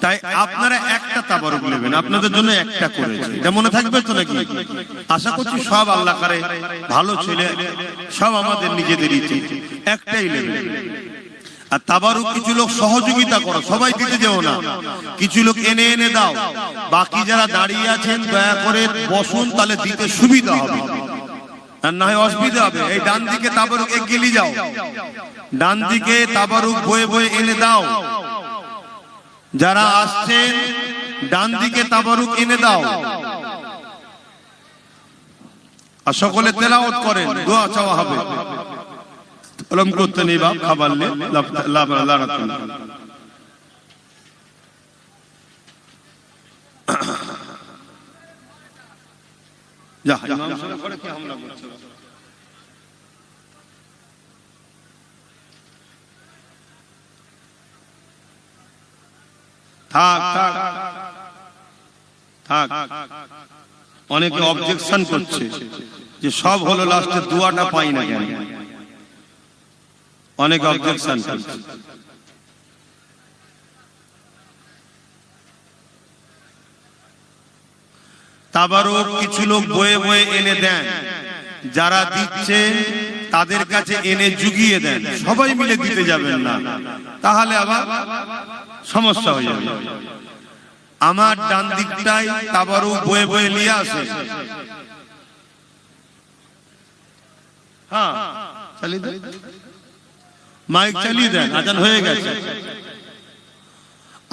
তাই আপনারা একটা তাবারুক নেবেন, আপনাদের জন্য একটা করেছে, এটা মনে থাকবে তো নাকি? আশা করছি সব আল্লাহ করে ভালো ছেলে, সব আমাদের নিজেদেরই, একটাই নেবেন। আর তাবারুক কিছু লোক সহযোগিতা করো, সবাই দিতে যেও না, কিছু লোক এনে এনে দাও। বাকি যারা দাঁড়িয়ে আছেন দয়া করে বসুন, তাহলে দিতে সুবিধা হবে, আর না হয় অসুবিধা হবে। এই ডান দিকে তাবারুক এগিয়ে যাও, ডান দিকে তাবারুক বয়ে বয়ে এনে দাও। যারা আসছেন ডান দিকে তাবারুক এনে দাও, আর সকলে তেলাওয়াত করেন, দোয়া চাওয়া হবে। কলম করতে নেই বাপ, খাবার নে থাক থাক থাক। অনেকে অবজেকশন করছে যে সব হলো, লাস্টে দোয়াটা পাই না কেন? অনেক অবজেকশন করছে। তাবারুক কিছু লোক বয়ে বয়ে এনে দেন, যারা দিচ্ছে তাদের কাছে এনে জুগিয়ে দেন, সবাই মিলে দিতে যাবেন না, তাহলে আবার সমস্যা হয়ে যাবে। আমার ডান দিকটাই তাবারুক বয়ে বয়ে নিয়ে আসে। হ্যাঁ চালিয়ে দেন, মাইক চালিয়ে দেন, আজান হয়ে গেছে।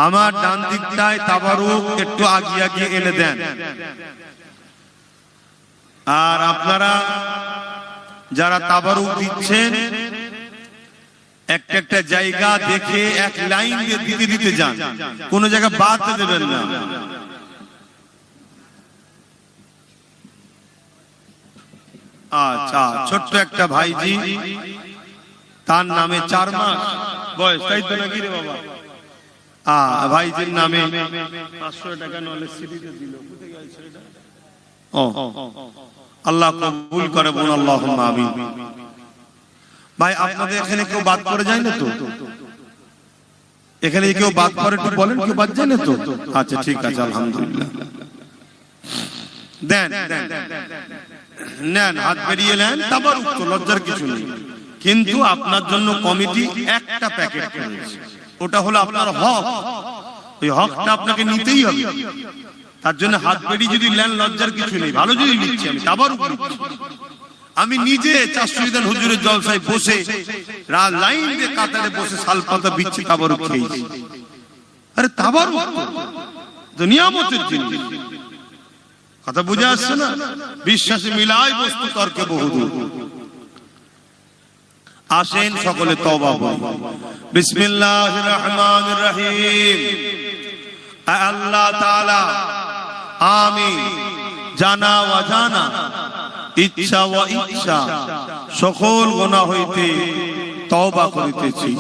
আমার ডান দিকটায় তাবারুক একটু আগিয়ে আগিয়ে এনে দেন। আর আপনারা যারা তাবারুক দিচ্ছেন একটা একটা জায়গা দেখে এক লাইন দিয়ে দিতে দিতে যান, কোন জায়গা বাদ দেবেন না। আচ্ছা, ছোট্ট একটা ভাইজি তার নামে 4 মাস বয়স, তাই তো নাকি রে বাবা? ভাইজির নামে 500 টাকা নলেজ সিটিতে দিল, কোথায় গেছে এটা? আল্লাহ কবুল করে, বোন আল্লাহুম্মা আমিন। ভাই আপনাদের এখানে কেউ বাদ পড়ে যায় না তো? এখানে কেউ বাদ পড়ে একটু বলেন, কেউ বাদ যায় না তো? আচ্ছা ঠিক আছে, আলহামদুলিল্লাহ। দেন নেন, হাত বেরিয়ে নেন, তাবারুক, তো লজ্জার কিছু নেই। কিন্তু আপনার জন্য কমিটি একটা প্যাকেট করেছে, ওটা হলো আপনার হক। ওই হকটা আপনাকে নিতেই হবে। তার জন্য হাত বেরিয়ে যদি নেন, লজ্জার কিছু নেই। ভালো যদি নিচ্ছি, আমি তাবারুক নিচ্ছি। আমি নিজে 400 হুজুরের জলসায় বসে লাইন দিয়ে কাতারে বসে শালপাতা বিচ্ছি তাবারুক খেয়েছি। আরে তাবারুক তো নিয়ামতের জিনিস, কথা বুঝে আসছে না? বিশ্বাসে মিলাই বস্তু তর্কে বহুদূর। আসেন সকলে তওবা করি। বিসমিল্লাহির রহমানির রহিম। আল্লাহ তাআলা আমি জানা অজানা, ইচ্ছা ও ইচ্ছা সকল গুনাহ হইতে তওবা করিতেছি।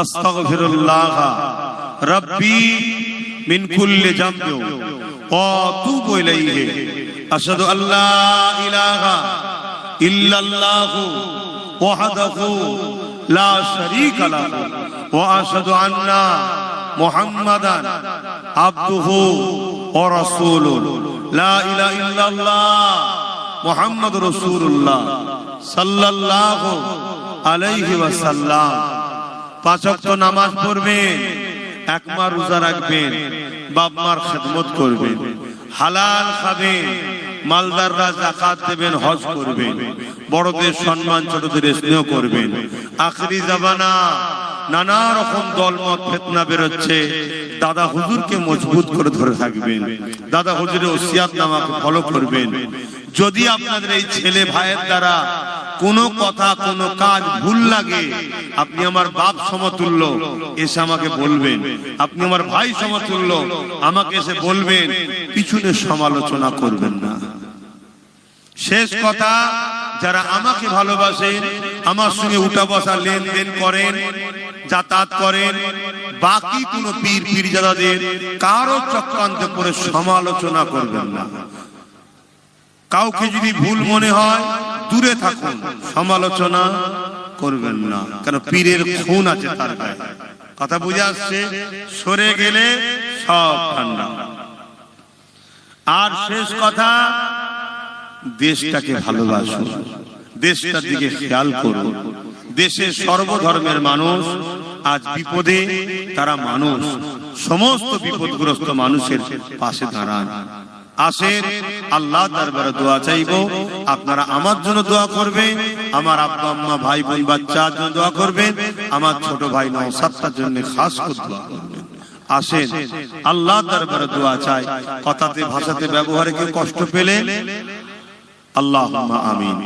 আস্তাগফিরুল্লাহ রাব্বি মিন কুল্লি যামবি ওয়া আতুবু ইলাইহি। আশহাদু আল্লা ইলাহা ইল্লাল্লাহু ওয়াহদাহু লা শারীকা লাহু ওয়া আশহাদু আন্না মুহাম্মাদান আবদুহু ওয়া রাসূলুহু। লা ইলাহা ইল্লাল্লাহ মুহাম্মাদুর রাসূলুল্লাহ সাল্লাল্লাহু আলাইহি ওয়াসাল্লাম। 5 ওয়াক্ত নামাজ পড়বেন, 1 মাস রোজা রাখবেন, বাপ মার খেদমত করবেন, হালাল খাবেন, মালদাররা যাকাত দেবেন, হজ করবেন, বড়দের সম্মান, ছোটদের স্নেহ করবেন। আখেরি জামানা নানা রকম দলমত ফিতনা বেরোচ্ছে, দাদা হুজুরকে মজবুত করে ধরে থাকবেন, দাদা হুজুরের ওসিয়াতনামাকে ফলো করবেন। যদি আপনাদের এই ছেলে ভাইয়ের দ্বারা কোনো কথা কোনো কাজ ভুল লাগে, আপনি আমার বাপ সমতুল্য, এসে আমাকে বলবেন। আপনি আমার ভাই সমতুল্য, আমাকে এসে বলবেন, পিছনে সমালোচনা করবেন না। শেষ কথা, যারা আমাকে ভালোবাসেন, আমার সঙ্গে উঠা বসা লেনদেন করেন, যাতায়াত করেন, বাকি কোন পীর পীরজাদাদের কারো চক্রান্তে পড়ে সমালোচনা করবেন না। কাউকে যদি ভুল মনে হয় দূরে থাকুন, সমালোচনা করবেন না, কারণ পীরের খুন আছে তার গায়ে। কথা বুঝে আসছে? সরে গেলে সব ঠান্ডা। আর শেষ কথা, দেশটাকে ভালোবাসুন, দেশটার দিকে খেয়াল করুন। দেশের সর্বধর্মের মানুষ আজ বিপদে, তারা মানুষ, সমস্ত বিপদগ্রস্ত মানুষের পাশে দাঁড়ান। আসেন আল্লাহ দরবারে দোয়া চাইবো। আপনারা আমার জন্য দোয়া করবেন, আমার আব্বা আম্মা ভাই বোন বাচ্চার জন্য দোয়া করবেন, আমার ছোট ভাই নওশাদটার জন্য খাস করে দোয়া করবেন। আসেন আল্লাহ দরবারে দোয়া চাই। কথাতে ভাষাতে ব্যবহারে কেউ কষ্ট পেলে আল্লাহুম্মা আমিন।